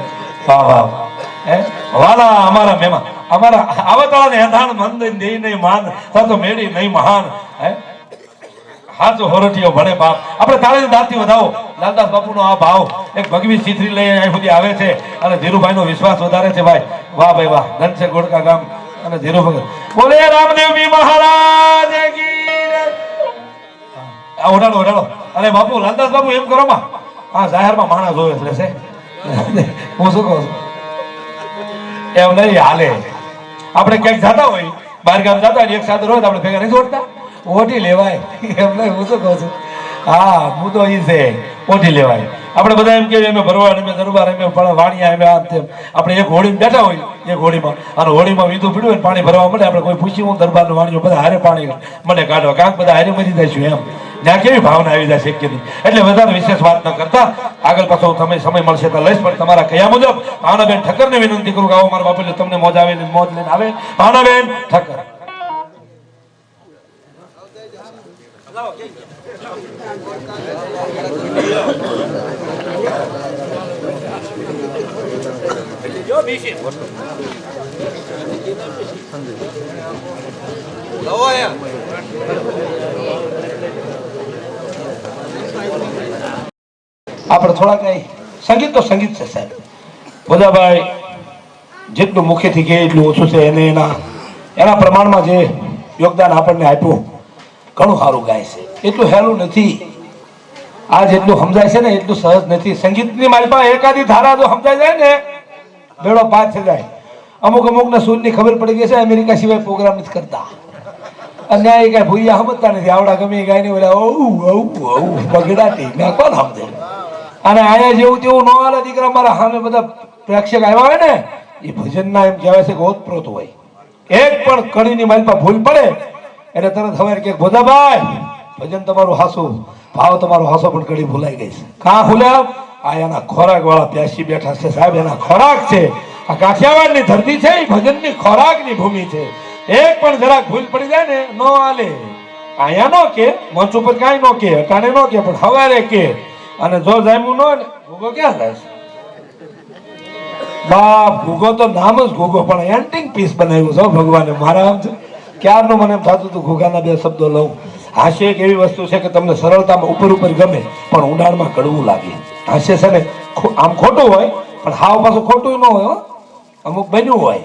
વાહ વાહ હે વાલા અમારા મહેમાન અમારા આવતાળાને હેધાણ મંદિર દે નહીં માન તો મેળી નહીં મહાન હે હાચો હોરટીઓ ભણે બાપ આપણે તાળી દાંતી વધાવો લાલદાસ બાપુનો આ ભાવ એક ભગવી ચિત્રી લઈ અહીં સુધી આવે છે અને ધીરુભાઈનો વિશ્વાસ વધારે છે ભાઈ વાહ ભાઈ વાહ ધન છે ગોળકા ગામ અને ધીરુભાઈ બોલે રામદેવજી મહારાજ કી ઓઢાડો ઓઢાડો અરે બાપુ લાલદાસ બાપુ એમ કરો માં હા જાહેરમાં માણસ જોવે એટલે છે હું શું કહું છું એમ નહીં હાલે આપણે ક્યાંક જતા હોય બહાર ગામ જતા હોય એક સાથે હોય તો આપણે ભેગા નહીં જોડતા ઓઢી લેવાય એમ નહીં હું શું કહું છું હા હું તો એ છે ઓઢી લેવાય આપણે બધા એમ કહીએ અમે ભરવાડ અમે દરબાર અમે વાણિયા અમે આમ તેમ આપણે એક હોળીમાં બેઠા હોય એક હોળીમાં અને હોળીમાં વીધું પીડ્યું હોય પાણી ભરવા મળે આપણે કોઈ પૂછ્યું હું દરબારનું વાણિયો બધા હારે પાણી મને કાઢવા કાંક બધા હારે મરી જઈશું એમ ત્યાં કેવી ભાવના આવી જશે કે નહીં એટલે વધારે વિશેષ વાત ન કરતા આગળ પાછો તમે સમય મળશે તો લઈશ પણ તમારા કયા મુજબ ભાવનાબેન ઠક્કરને વિનંતી કરું કે આવો મારા બાપુ તમને મોજ આવે મોજ લઈને આવે ભાવનાબેન ઠક્કર આપણે થોડા કઈ સંગીત તો સંગીત છે સાહેબ ભોજાભાઈ જેટલું મુખેથી કહે એટલું ઓછું છે એને એના પ્રમાણમાં જે યોગદાન આપણને આપ્યું ઘણું સારું ગાય છે એટલું હેલું નથી આ જેટલું સમજાય છે ને એટલું સહજ નથી સંગીતની મારી પાસે એકાદી ધારા જો સમજાય જાય ને બેડો પાર થઈ જાય અમુક ને સૂરની ખબર પડી ગઈ છે અમેરિકા સિવાય પ્રોગ્રામ નથી કરતા અને એ કઈ ભૂયા સમજતા નથી આવડા ગમે ગાય ને બોલા બગડાટી મેં કોણ સમજે અને આયા જેવું તેવું ન હાલે દીકરા મારા સામે બધા પ્રેક્ષક આવ્યા હોય ને એ ભજનના એમ કહેવાય છે કે ઓતપ્રોત હોય એક પણ કડીની મારી પાસે ભૂલ પડે એટલે તરત હવે કે ભોજાભાઈ ભજન તમારું હાસું ભાવ તમારો હાસો પણ કડી ભૂલાઈ ગઈ છે કાં ભૂલ્યા આ એના ખોરાક વાળા પ્યાસી બેઠા છે સાહેબ એના ખોરાક છે આ કાઠિયાવાડની ધરતી છે એ ભજનની ખોરાકની ભૂમિ છે એક પણ જરાક ભૂલ પડી જાય ને નો હાલે આયા નો કે મંચ ઉપર કાંઈ નો કે અટાણે નો કે પણ હવારે કે અને જો જામ્યું નો ને ભૂગો ક્યાં થાય છે બાપ ભૂગો તો નામ જ ભૂગો પણ એન્ટિંગ પીસ બનાવ્યું છે ભગવાને મારા આમ ક્યારનું મને એમ થતું હતું ઘોઘાના બે શબ્દો લઉં હાસ્ય એક એવી વસ્તુ છે કે તમને સરળતામાં ઉપર ગમે પણ ઊંડાણમાં કડવું લાગે હાસ્ય છે ને આમ ખોટું હોય પણ હાવ પાછું ખોટું ન હોય અમુક બન્યું હોય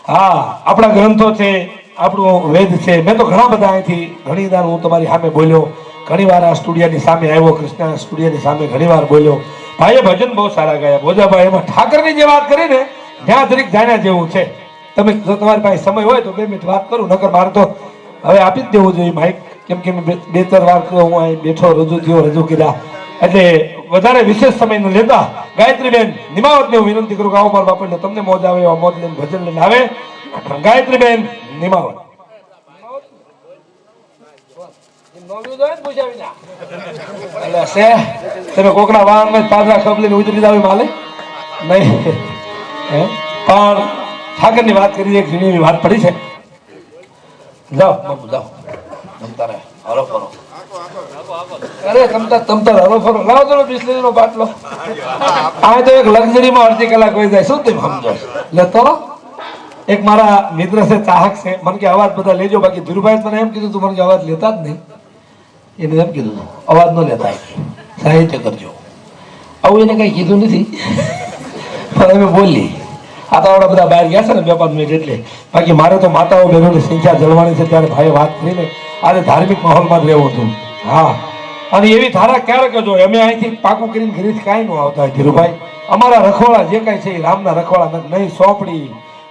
હા આપણા ગ્રંથો છે આપણું વેદ છે મેં તો ઘણા બધા અહીંથી ઘણી વાર હું તમારી સામે બોલ્યો ઘણી વાર આ સ્ટુડિયોની સામે આવ્યો કૃષ્ણ સ્ટુડિયોની સામે ઘણી વાર બોલ્યો ભાઈએ ભજન બહુ સારા ગાયા ભોજાભાઈ એમાં ઠાકરની જે વાત કરી ને ત્યાં દરેક જાણ્યા જેવું છે તમે જો તમારી પાસે સમય હોય તો 2 મિનિટ વાત કરું નકર મારે તો હવે આપી જ દેવું જોઈએ માઇક કેમ કે 2-4 વાર હું અહીં બેઠો રજૂ કર્યા એટલે વધારે વિશેષ સમય ન લેતા ગાયત્રીબેન નિમાવતને હું વિનંતી કરું કે આવો મારા બાપુ એટલે તમને મોજ આવે એવા મોજ લઈને ભજન લઈને આવે ગાયત્રીબેન નિમાવત તમે કોકના વાહન માં પાદરા ખબલીને ઉતરી જાવ માલે નહીં પણ ઠાકરની વાત કરી એક જૂની વાત પડી છે જાઓ બાપુ જાઓ તમતારે હરો ફરો અરે તમતાર હરો ફરો લાવો તો બિસ્લેરી નો બાટલો આ તો એક લક્ઝરીમાં અડધી કલાક વહી જાય શું તમે સમજો લેતો એક મારા મિત્ર છે ચાહક છે મને કે અવાજ બધા લેજો બાકી ધીરુભાઈ મને એમ કીધું તું મને અવાજ લેતા જ નહીં એને એમ કીધું અવાજ ન લેતા સાહિત્ય કરજો આવું એને કઈ કીધું નથી પણ અમે બોલી આ તો આપણા બધા બહાર ગયા છે ને 2-5 મિનિટ એટલે બાકી મારે તો માતાઓ બહેનોની સંખ્યા જળવાની છે ત્યારે ભાઈ વાત કરીને આજે ધાર્મિક માહોલમાં જ રહેવું હતું હા અને એવી ધારા ક્યારે કરજો અમે અહીંથી પાકું કરીને ઘરેથી કાંઈ ન આવતા હોય ધીરુભાઈ અમારા રખવાડા જે કાંઈ છે એ રામના રખવાડા નહીં સોંપડી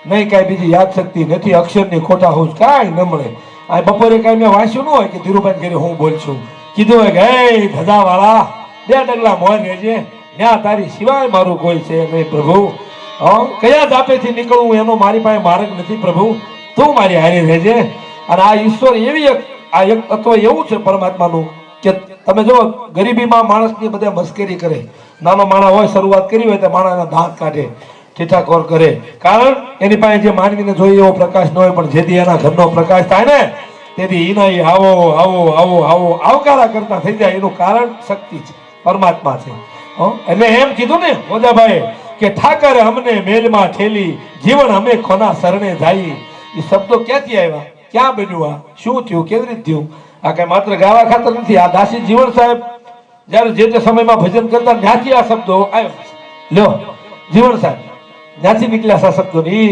નહીં કાંઈ બીજી યાદશક્તિ નથી અક્ષરની ખોટા હોશ કાંઈ ન મળે આ બપોરે કાંઈ મેં વાંચ્યું ન હોય કે ધીરુભાઈ ઘરે હું બોલ છું કીધું હોય કે હે ધજાવાળા 2 ડગલા મોર રહેજે ત્યાં તારી સિવાય મારું કોઈ છે નહીં પ્રભુ કયા જાપેથી નીકળવું એનો મારી પાસે માર્ગ નથી પ્રભુ તું મારી હારી રહેજે અને આ ઈશ્વર એવી એક તત્વ એવું છે પરમાત્માનું કે તમે જો ગરીબીમાં માણસની બધા મસ્કરી કરે નાનો માણસ હોય શરૂઆત કરી હોય તો માણસના દાંત કાઢે ઠીઠાકોર કરે કારણ એની પાસે જે માનવીને જોઈએ એવો પ્રકાશ ન હોય પણ જેથી એના ઘરનો પ્રકાશ થાય ને તેથી એના આવો આવકારા કરતા થઈ જાય એનું કારણ શક્તિ છે પરમાત્મા છે એટલે એમ કીધું ને ઓજાભાઈ કે ઠાકર અમને મેલમાં ઠેલી જીવન અમે ખોના શરણે જાય. એ શબ્દો ક્યાંથી આવ્યા, ક્યાં બન્યું, આ શું થયું, કેવી રીતે થયું? આ કઈ માત્ર ગાવા ખાતર નથી. આ દાસી જીવન સાહેબ જયારે જે તે સમયમાં ભજન કરતા ત્યાંથી આ શબ્દો આવ્યો. લ્યો જીવન સાહેબ ત્યાંથી નીકળ્યા આ શબ્દો. એ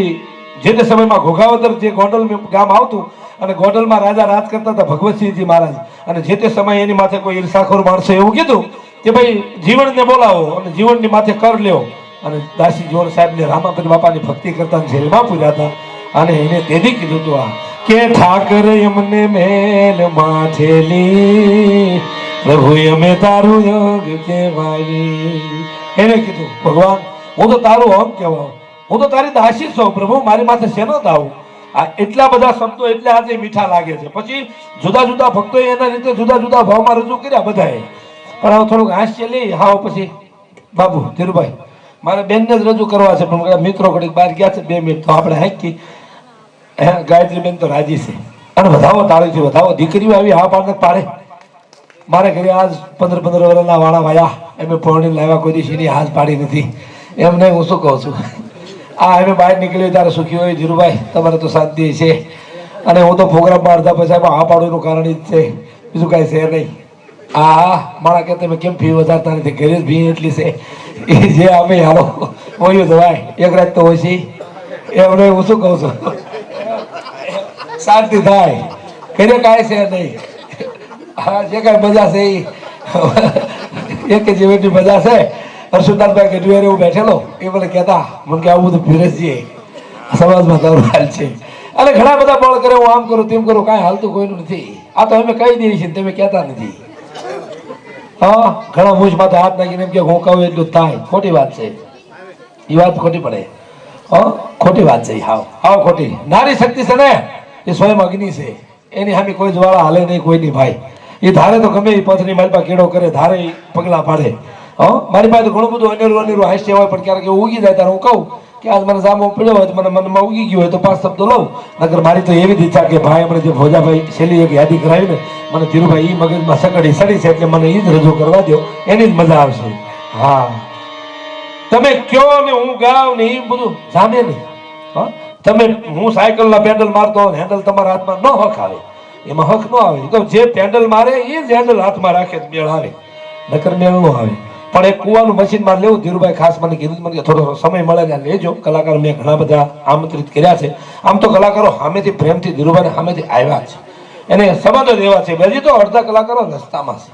જે તે સમયમાં ઘોઘાવદર જે ગોંડલ ગામ આવતું અને ગોંડલમાં રાજા રાજ કરતા હતા ભગવતસિંહજી મહારાજ, અને જે તે સમયે એની માથે કોઈ ઈર્ષાખોર માણસો એવું કીધું કે ભાઈ જીવનને બોલાવો અને જીવનની માથે કર લ્યો. અને દાસી જીવન સાહેબને રામાપીર બાપાની ભક્તિ કરતા જેલમાં પૂર્યા હતા. અને એને તેથી કીધું હતું આ કે ઠાકર અમને મેલ માથેલી પ્રભુ અમે તારું યોગ કહેવાય. એને કીધું ભગવાન હું તો તારું અંગ કહેવાઉં, હું તો તારી દાસી છું પ્રભુ, મારી માથે શેનો દાવ. આ એટલા બધા શબ્દો એટલે આજે મીઠા લાગે છે. પછી જુદા જુદા ભક્તો એના રીતે જુદા જુદા ભાવમાં રજૂ કર્યા બધાએ. પણ હવે થોડુંક હાસ્ય લઈ હાવ પછી બાબુ ધીરુભાઈ મારે બેનને જ રજૂ કરવા છે, પણ મિત્રો ઘડીક બહાર ગયા છે 2 મિનિટ તો આપણે હાકી. ગાયત્રી બેન તો રાજી છે અને વધાવો તાળીથી વધાવો. દીકરીઓ આવી હા પાડે પાડે. મારે ઘરે આજ 15 વર્ષના વાળા વાયા એમ પરણી લાવ્યા કોઈ દિવસ એની હાથ પાડી નથી. એમને હું શું કહું છું, આ એમ બહાર નીકળ્યું ત્યારે સુખી હોય ધીરુભાઈ તમારે તો શાંતિ છે. અને હું તો પ્રોગ્રામમાં અડધા પૈસા હા પાડવાનું કારણ જ છે, બીજું કાંઈ છે નહીં. હા મારા કે તમે કેમ ફી વધારતા નથી, ઘરે જ ભી એટલી છે એ જે અમે હાલો હોય ભાઈ એક રાત તો હોય છે. એમને હું શું કહું છું, શાંતિ થાય ઘરે કાંઈ છે નહીં. હા જે કાંઈ મજા છે એ એક જેવી મજા છે. હર્ષુદાનભાઈ ગઢવી હું બેઠેલો એ મને કહેતા મને કે આવું બધું ફિરસજીએ સમાજમાં તારું હાલ છે અને ઘણા બધા બળ કરે હું આમ કરું તેમ કરું, કાંઈ હાલતું કોઈનું નથી. આ તો અમે કહી દઈએ છીએ તમે કહેતા નથી. હા ઘણા મૂછ માથે હાથ નાખીને એમ કે હું કહું એટલું થાય. ખોટી વાત છે, એ વાત ખોટી પડે. હા ખોટી વાત છે, હાવ હાવ ખોટી. નારી શક્તિ છે ને એ સ્વયં અગ્નિ છે, એની સામે કોઈ જ્વાળા હાલે નહીં કોઈની ભાઈ. એ ધારે તો ગમે એ પથની મારી પાસે કેળો કરે, ધારે પગલા પાડે. હા મારી પાસે ઘણું બધું અનેરું હાસ્ય હોય, પણ ક્યારેક એવું ઉગી જાય ત્યારે હું કહું કે આજ મને જામો પડ્યો હોય તો મને મનમાં ઉગી ગયું હોય તો 5 શબ્દો લઉં. નકર મારી તો એવી જ ઈચ્છા કે ભાઈ આપણે જે ભોજાભાઈ છેલ્લી એક યાદી કરાવી ને મને ધીરુભાઈ એ મગજમાં સકડી સડી છે એટલે મને એ જ રજૂ કરવા દો, એની જ મજા આવશે. હા તમે કયો ને હું ગાવ ને એ બધું જામે નહીં. હા તમે હું સાયકલના પેડલ મારતો હેન્ડલ તમારા હાથમાં ન હક આવે, એમાં હક ન આવે. તો જે પેડલ મારે એ જ હેન્ડલ હાથમાં રાખે મેળ આવે, નકર મેળ ન આવે. પણ એક કુવાનું મશીન માં લેવું ધીરુભાઈ ખાસ મને કીધું, મને થોડો સમય મળે ત્યાં લેજો. કલાકાર મેં ઘણા બધા આમંત્રિત કર્યા છે. આમ તો કલાકારો સામેથી પ્રેમથી ધીરુભાઈ સામેથી આવ્યા છે, એને સંબંધો જ એવા છે. હજી તો અડધા કલાકારો રસ્તામાં છે.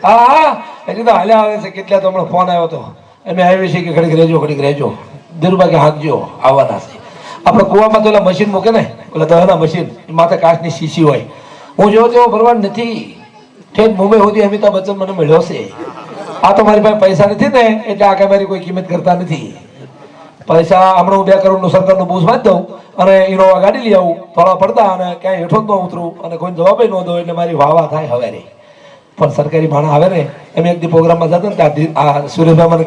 હા હા હજી તો હાલ્યા આવે છે. કેટલા તો હમણાં ફોન આવ્યો હતો એમ આવી છે કે ઘડીક રહેજો ધીરુભાઈ કે હાંકજો આવવાના છે. આપણે કુવામાં તો ઓલા મશીન મૂકે ને ઓલા દહના મશીન માથે કાચની શીશી હોય. હું જેવો તેવો ભરવાનું નથી. ઠેઠ મુંબઈ સુધી અમિતાભ બચ્ચન મને મળ્યો છે. આ તો મારી પાસે પૈસા નથી ને એટલે આ કઈ મારી કોઈ કિંમત કરતા નથી. પૈસા હમણાં હું 2 કરોડનું સરકારનું બૂસ વાંચ દઉં અને ઇનોવા ગાડી લઈ આવું થોડા પડતા અને ક્યાંય હેઠો જ ન ઉતરું અને કોઈ જવાબ ન દઉં એટલે મારી વાવા થાય હવે રે. પણ સરકારી માણસ આવે ને એમ એક દી પ્રોગ્રામમાં જતો ને ત્યાં આ સુરેશભાઈ મને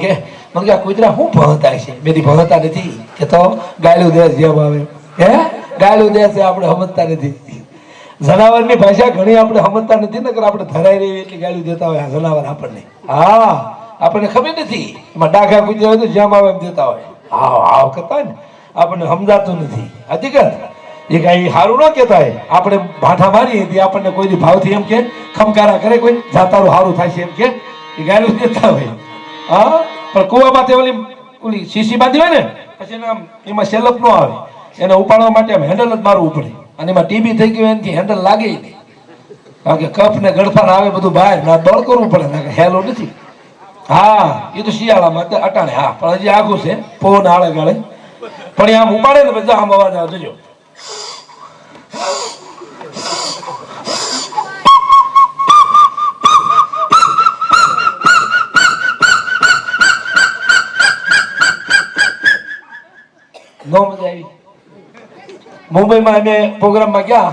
કે આ કુતરા શું ભણતા છે? મેં ભણતા નથી કે તો ગાયલું દેશ જેમ આવે હે ગાયલું દેશ આપણે સમજતા નથી. જનાવરની ભાષા ઘણી આપણે સમજતા નથી ને આપણે ધરાઈ રહી એટલી ગાયલું દેતા હોય જનાવર આપણને. હા આપણને ખબર નથી એમાં ડાઘા કુતરા હોય તો જેમ આવે એમ દેતા હોય હાવ કરતા હોય ને આપણને સમજાતું નથી. હકીકત એ કઈ સારું ન કહેતા હોય. આપણે ભાઠા મારીએ આપણને કોઈ ભાવથી એમ કે ખમકારા કરે કોઈ જાતારું સારું થાય છે એમ કે એ ગાયલું દેતા હોય. હા પણ કુવામાં તે ઓલી શીશી બાંધી હોય ને પછી એમાં સેલપ ન આવે, એને ઉપાડવા માટે હેન્ડલ જ મારવું પડે અને એમાં ટીબી થઈ ગયું એનાથી હેન્ડલ લાગે નહીં. કારણ કે કફ ને ગળફાન આવે બધું બહાર ના દળ કરવું પડે ના હેલો નથી. હા એ તો શિયાળામાં અટાણે. હા પણ હજી આઘું છે પવન આળે ગાળે પણ આમ ઉપાડે ને બધા આમ અવાજ આવે જોજો. નો મજા આવી. મુંબઈમાં અમે પ્રોગ્રામમાં ગયા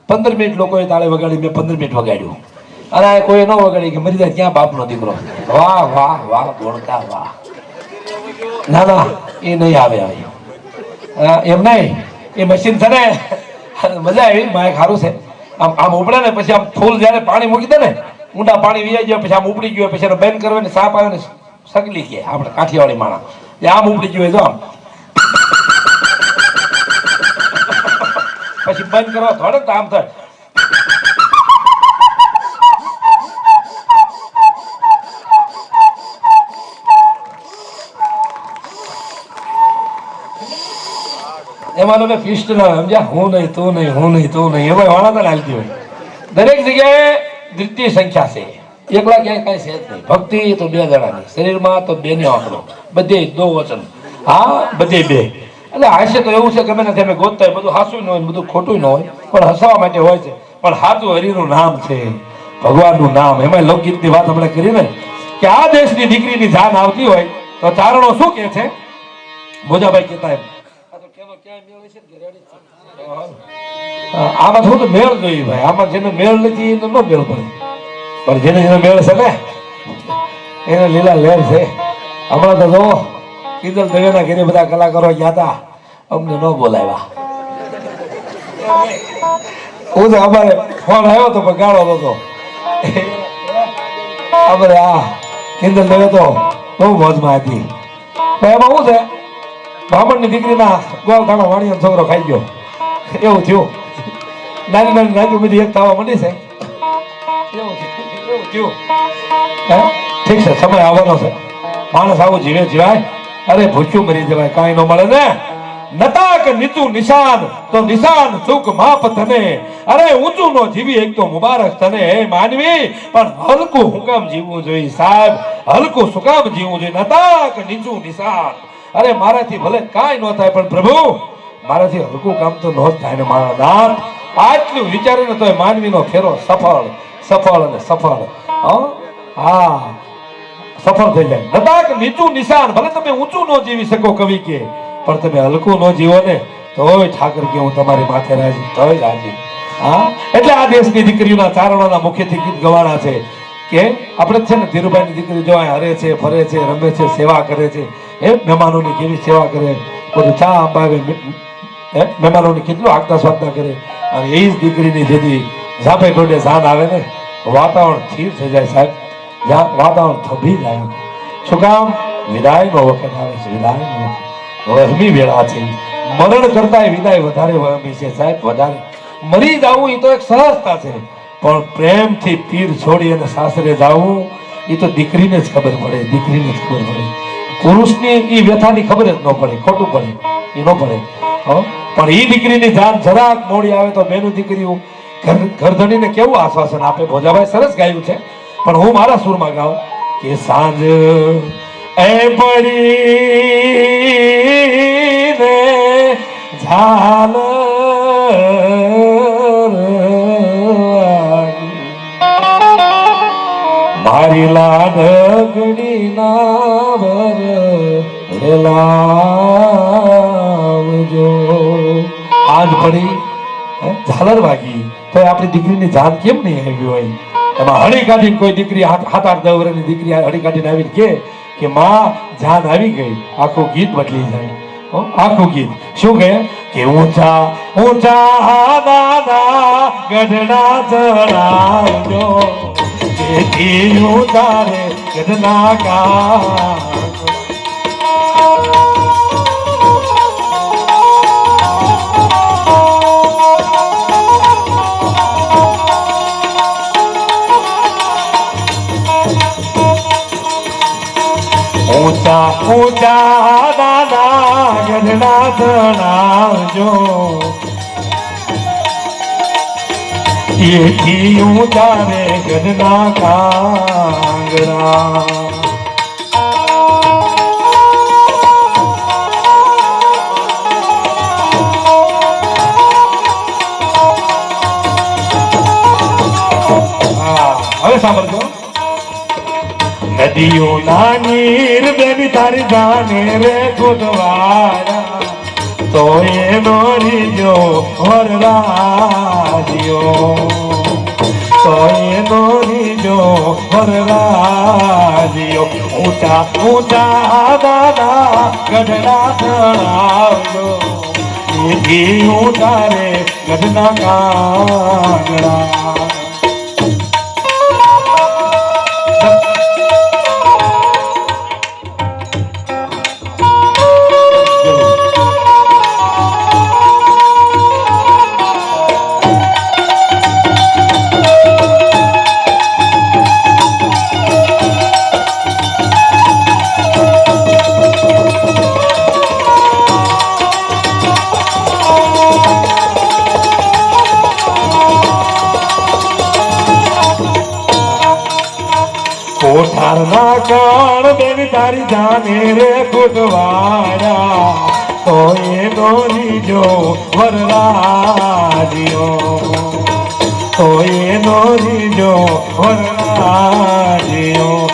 15 મિનિટ લોકોએ તાળે વગાડી, મેં 15 મિનિટ વગાડ્યું અને કોઈ ન વગાડી કે મરી જાય ક્યાં બાપનો દીકરો. વાહ વાહ વાહ બોલતા વાહ. ના ના એ નહીં આવે એમ નહીં. એ મશીન છે ને મજા આવી. માયક સારું છે. આમ ઉપડે ને પછી આમ ફૂલ જયારે પાણી મૂકી દે ને ઊંડા પાણી વીજાઈ જાય પછી આમ ઉપડી ગયો પછી એને બેન કરવાની સાપ આવે ને સગલી કે આપણે કાઠિયાવાડી માણા એ આમ ઉપડી ગયું હોય તો આમ પછી બંધ કરવા થોડે તો આમ થાય એમાં તમે ફિસ્ટ ના સમજ્યા હું નહીં તું નહીં હું નહીં તું નહીં એમાં વાળા તો હાલતી હોય દરેક જગ્યાએ દ્વિતીય સંખ્યા છે એકલા ક્યાંય કઈ છે જ નહીં ભક્તિ તો બે જણાની શરીરમાં તો બે ને આંકડો બધે દો વચન હા બધે બે એટલે હાસ્ય તો એવું છે ગમે નથી અમે ગોતતા હોય બધું હાસું ન હોય બધું ખોટું ન હોય પણ હસવા માટે હોય છે પણ હાચું હરિનું નામ છે ભગવાનનું નામ એમાં લોકગીતની વાત આપણે કરી ને કે આ દેશની દીકરીની જાન આવતી હોય તો ચારણો શું કે છે મોજાભાઈ કહેતા એમ આમાં થોડું મેળ જોઈએ ભાઈ આમાં જેને મેળ નથી એનો ન મેળ પડે પણ જેને જેને મેળ છે ને એને લીલા લહેર છે હમણાં તો જો કીધલ દવેના ઘરે બધા કલાકારો ગયા હતા અમને ન બોલાવ્યા હું તો અમારે ફોન આવ્યો તો પણ ગાળો નતો અમારે આ કિંદલ દવે તો બહુ મોજમાં હતી એમાં શું છે બ્રાહ્મણની દીકરીના ગોળખાના વાણીનો છોકરો ખાઈ ગયો એવું થયું નાની નાની નાની બધી એક થવા માંડી છે એવું થયું ઠીક છે સમય આવવાનો છે માણસ આવું જીવે જીવાય અરે ભૂખ્યું મરી જવાય કાંઈ ન મળે ને નતાક નીચું નિશાન તો નિશાન સુખ માપ તને અરે ઊંચું નો જીવી એક તો મુબારક તને હે માનવી પણ હલકું હું કામ જીવવું જોઈએ સાહેબ હલકું શું કામ જીવવું જોઈએ નતાક નીચું નિશાન અરે મારાથી ભલે કાંઈ ન થાય પણ પ્રભુ મારાથી હલકું કામ તો ન જ થાય ને મારા નાથ આટલું વિચારીને તો માનવીનો ફેરો સફળ સફળ અને સફળ હા સફળ થઈ જાય નતાક નીચું નિશાન ભલે તમે ઊંચું ન જીવી શકો કવિ કે પણ તમે હલકું ન જીવો ને તોય ઠાકર કે હું તમારી માથે રાજી તોય રાજી હા એટલે આ દેશની દીકરીઓના ચારણોના મુખ્યથી ગીત ગવાણા છે કે આપણે છે ને ધીરુભાઈની દીકરી જો હરે છે ફરે છે રમે છે સેવા કરે છે એ મહેમાનોની કેવી સેવા કરે બધું ચા અંબાવે મહેમાનોની કેટલું આગતા સ્વાગતા કરે અને એ જ દીકરીની જેથી ઝાપે ડોડે જાન આવે ને વાતાવરણ સ્થિર થઈ જાય સાહેબ વાતાવરણ થંભી જાય શું કામ વિદાયનો વખત આવે છે વિદાયનો વહેમી વેળા છે મરણ કરતા વિદાય વધારે વહેમી છે સાહેબ વધારે મરી જવું એ તો એક સહજતા છે પણ પ્રેમથી પીર છોડી અને સાસરે જવું એ તો દીકરીને જ ખબર પડે દીકરીને જ ખબર પડે પુરુષની એ વ્યથાની ખબર જ ન પડે ખોટું પડે એ ન પડે પણ એ દીકરીની જાન જરાક મોડી આવે તો બેનું દીકરીઓ ઘરધણીને કેવું આશ્વાસન આપે ભોજાભાઈ સરસ ગાયું છે પણ હું મારા સુરમાં ગાઉં કે સાંજ એ પડી રે ઝાલ મારી લાડગડી ના ભરેલાવજો આજ પડી ઝાલર વાગી તો આપણી દીકરીની જાન કેમ નહીં આવી હોય એમાં હળી કાઢીને કોઈ દીકરી 7-8-10 વર્ષની દીકરી હળી કાઢીને આવીને કે માં જાન આવી ગઈ આખું ગીત બદલી જાય આખું ગીત શું કહે કે ઊંચા ઊંચા દાદા ગઢડા ચડાવજો જેથી ઉતારે ગઢના કા ઊંચા ઊંચા દાદા ગઢડા ચડાવજો એથી ઉતારે ગઢના કાંગડા હવે સાંભળજો નદીઓ ના નીર બેબી તારી જાને રે ગોદવાયા તો એનો રીજો વરરાજ્યો તો એનો રીજો વરરાજ્યો ઊંચા ઊંચા દાદા ગઢડા ચડાવજો એથી ઉતારે ગઢના કાંગડા કોણ બેન તારી જાને રે કુટવાડા તો એનો રીજો વરરાજ્યો તો એનો રીજો વરરાજ્યો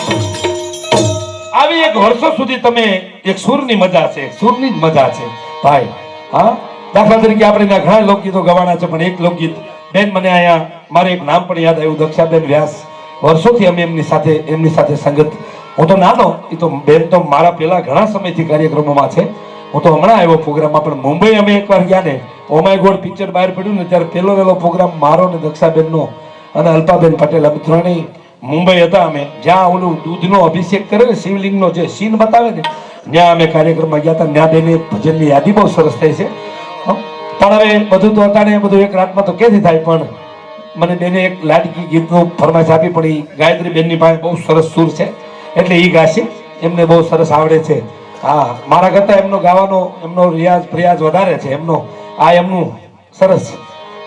આવી એક વર્ષો સુધી તમે એક સૂરની મજા છે સૂરની જ મજા છે ભાઈ હા દાખલા તરીકે આપણે ઘણા લોકગીતો ગવાના છે પણ એક લોકગીત બેન મને અહીંયા મારે એક નામ પણ યાદ આવ્યું દક્ષાબેન વ્યાસ વર્ષોથી અમે એમની સાથે સંગત હું તો નાનો એ તો બેન તો મારા પેલા ઘણા સમયથી કાર્યક્રમોમાં છે હું તો હમણાં આવ્યો પ્રોગ્રામમાં પણ મુંબઈ અમે એકવાર ગયા ને ઓ માય ગોડ પિક્ચર બહાર પડ્યું ને ત્યારે પહેલો પ્રોગ્રામ મારો ને દક્ષાબેનનો અને અલ્પાબેન પટેલ અમે ત્રણેય મુંબઈ હતા અમે જ્યાં ઓલું દૂધનો અભિષેક કરે ને શિવલિંગનો જે સીન બતાવે ને ત્યાં અમે કાર્યક્રમમાં ગયા હતા ત્યાં બેને ભજનની યાદી બહુ સરસ થઈ છે પણ હવે બધું તો અટાણે બધું એક રાતમાં તો કેથી થાય પણ મને બેને એક લાડકી ગીતનું ફરમાઈશ આપી પણ એ ગાયત્રી બેનની પાસે બહુ સરસ સૂર છે એટલે એ ગાશે એમને બહુ સરસ આવડે છે હા મારા કરતાં એમનો ગાવાનો એમનો પ્રયાસ વધારે છે એમનું સરસ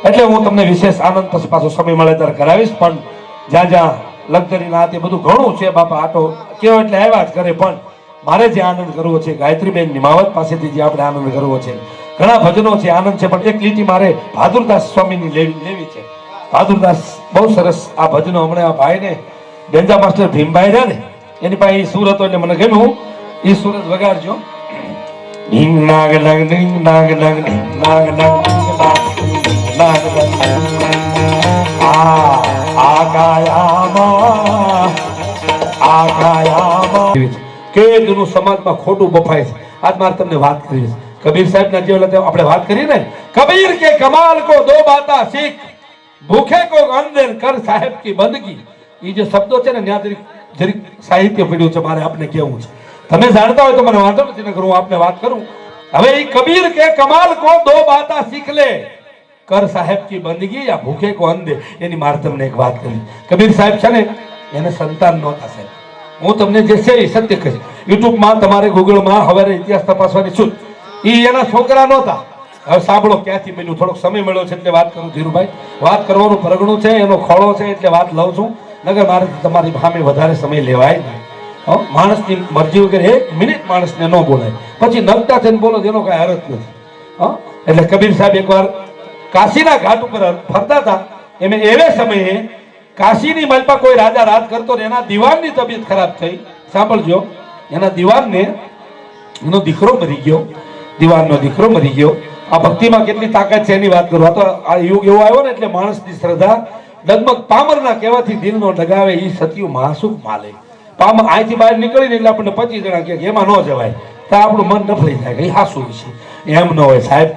એટલે હું તમને વિશેષ આનંદ પછી પાછો સમય મળે ત્યારે કરાવીશ પણ જ્યાં જ્યાં લક્ઝરી ના તે બધું ઘણું છે બાપા આટો કેવો એટલે આવ્યા જ કરે પણ મારે જે આનંદ કરવો છે ગાયત્રીબેન નિમાવત પાસેથી જે આપણે આનંદ કરવો છે ઘણા ભજનો છે આનંદ છે પણ એક લીટી મારે બહાદુરદાસ સ્વામીની લેવી છે બહાદુરદાસ બહુ સરસ આ ભજનો હમણાં આ ભાઈને બેન્જા માસ્ટર ભીમભાઈ રહ્યા ને એની પાસે એ સુર હતો એટલે મને ગમ્યું એ સુર જ વગાડજો ઢીંગ નાગ નાગ ઢીંગ નાગ નાગ ઢીંગ નાગ નાગ નાગ કે જૂનું સમાજમાં ખોટું બફાય છે આજ મારે તમને વાત કરી કબીર સાહેબ ના જેવલા આપણે વાત કરીએ ને કબીર કે કમાલ કો દો બાતા શીખ ભૂખે કો અંદર કર સાહેબ કી બંદગી એ જે શબ્દો છે ને ત્યાં જરીક સાહિત્ય પડ્યું છે મારે આપને કેવું છે તમે જાણતા હોય તો મને વાંધો નથી ને કરું આપને વાત કરું હવે એ કબીર કે કમાલ કો દો બાતા શીખ લે કર સાહેબ કી બંદગી યા ભૂખે કો અંધે એની મારે તમને એક વાત કરી કબીર સાહેબ છે ને એને સંતાન નહોતા સાહેબ હું તમને જે છે એ સત્ય કહીશ યુટ્યુબમાં તમારે ગૂગલમાં હવે ઇતિહાસ તપાસવાની છું એ એના છોકરા નહોતા હવે સાંભળો ક્યાંથી બન્યું થોડોક સમય મળ્યો છે એટલે વાત કરું ધીરુભાઈ વાત કરવાનું પરગણું છે એનો ખોળો છે એટલે વાત લઉં છું નગર મારે તમારી સામે વધારે સમય લેવાય નહીં માણસની મરજી વગર એક મિનિટ માણસને ન બોલાય પછી નગતા થઈને બોલો એનો કઈ અર્થ નથી એટલે કબીર સાહેબ એકવાર કાશીના ઘાટ ઉપર ફરતા હતા એવે સમયે કાશીની માલપા કોઈ રાજા રાજ કરતો ને એના દિવાનની તબિયત ખરાબ થઈ સાંભળજો એના દિવાનને એનો દીકરો મરી ગયો દિવાનનો દીકરો મરી ગયો આ ભક્તિમાં કેટલી તાકાત છે એની વાત કરું તો આ યુગ એવો આવ્યો ને એટલે માણસની શ્રદ્ધા ડગમગ પામરના કહેવાથી દિલનો ડગાવે એ સત્યુ મહાસુખ માલે પામર અહીંથી બહાર નીકળીને એટલે આપણને 25 જણા કે એમાં ન જવાય તો આપણું મન નફળી જાય એ હાસુ છે એમ ન હોય સાહેબ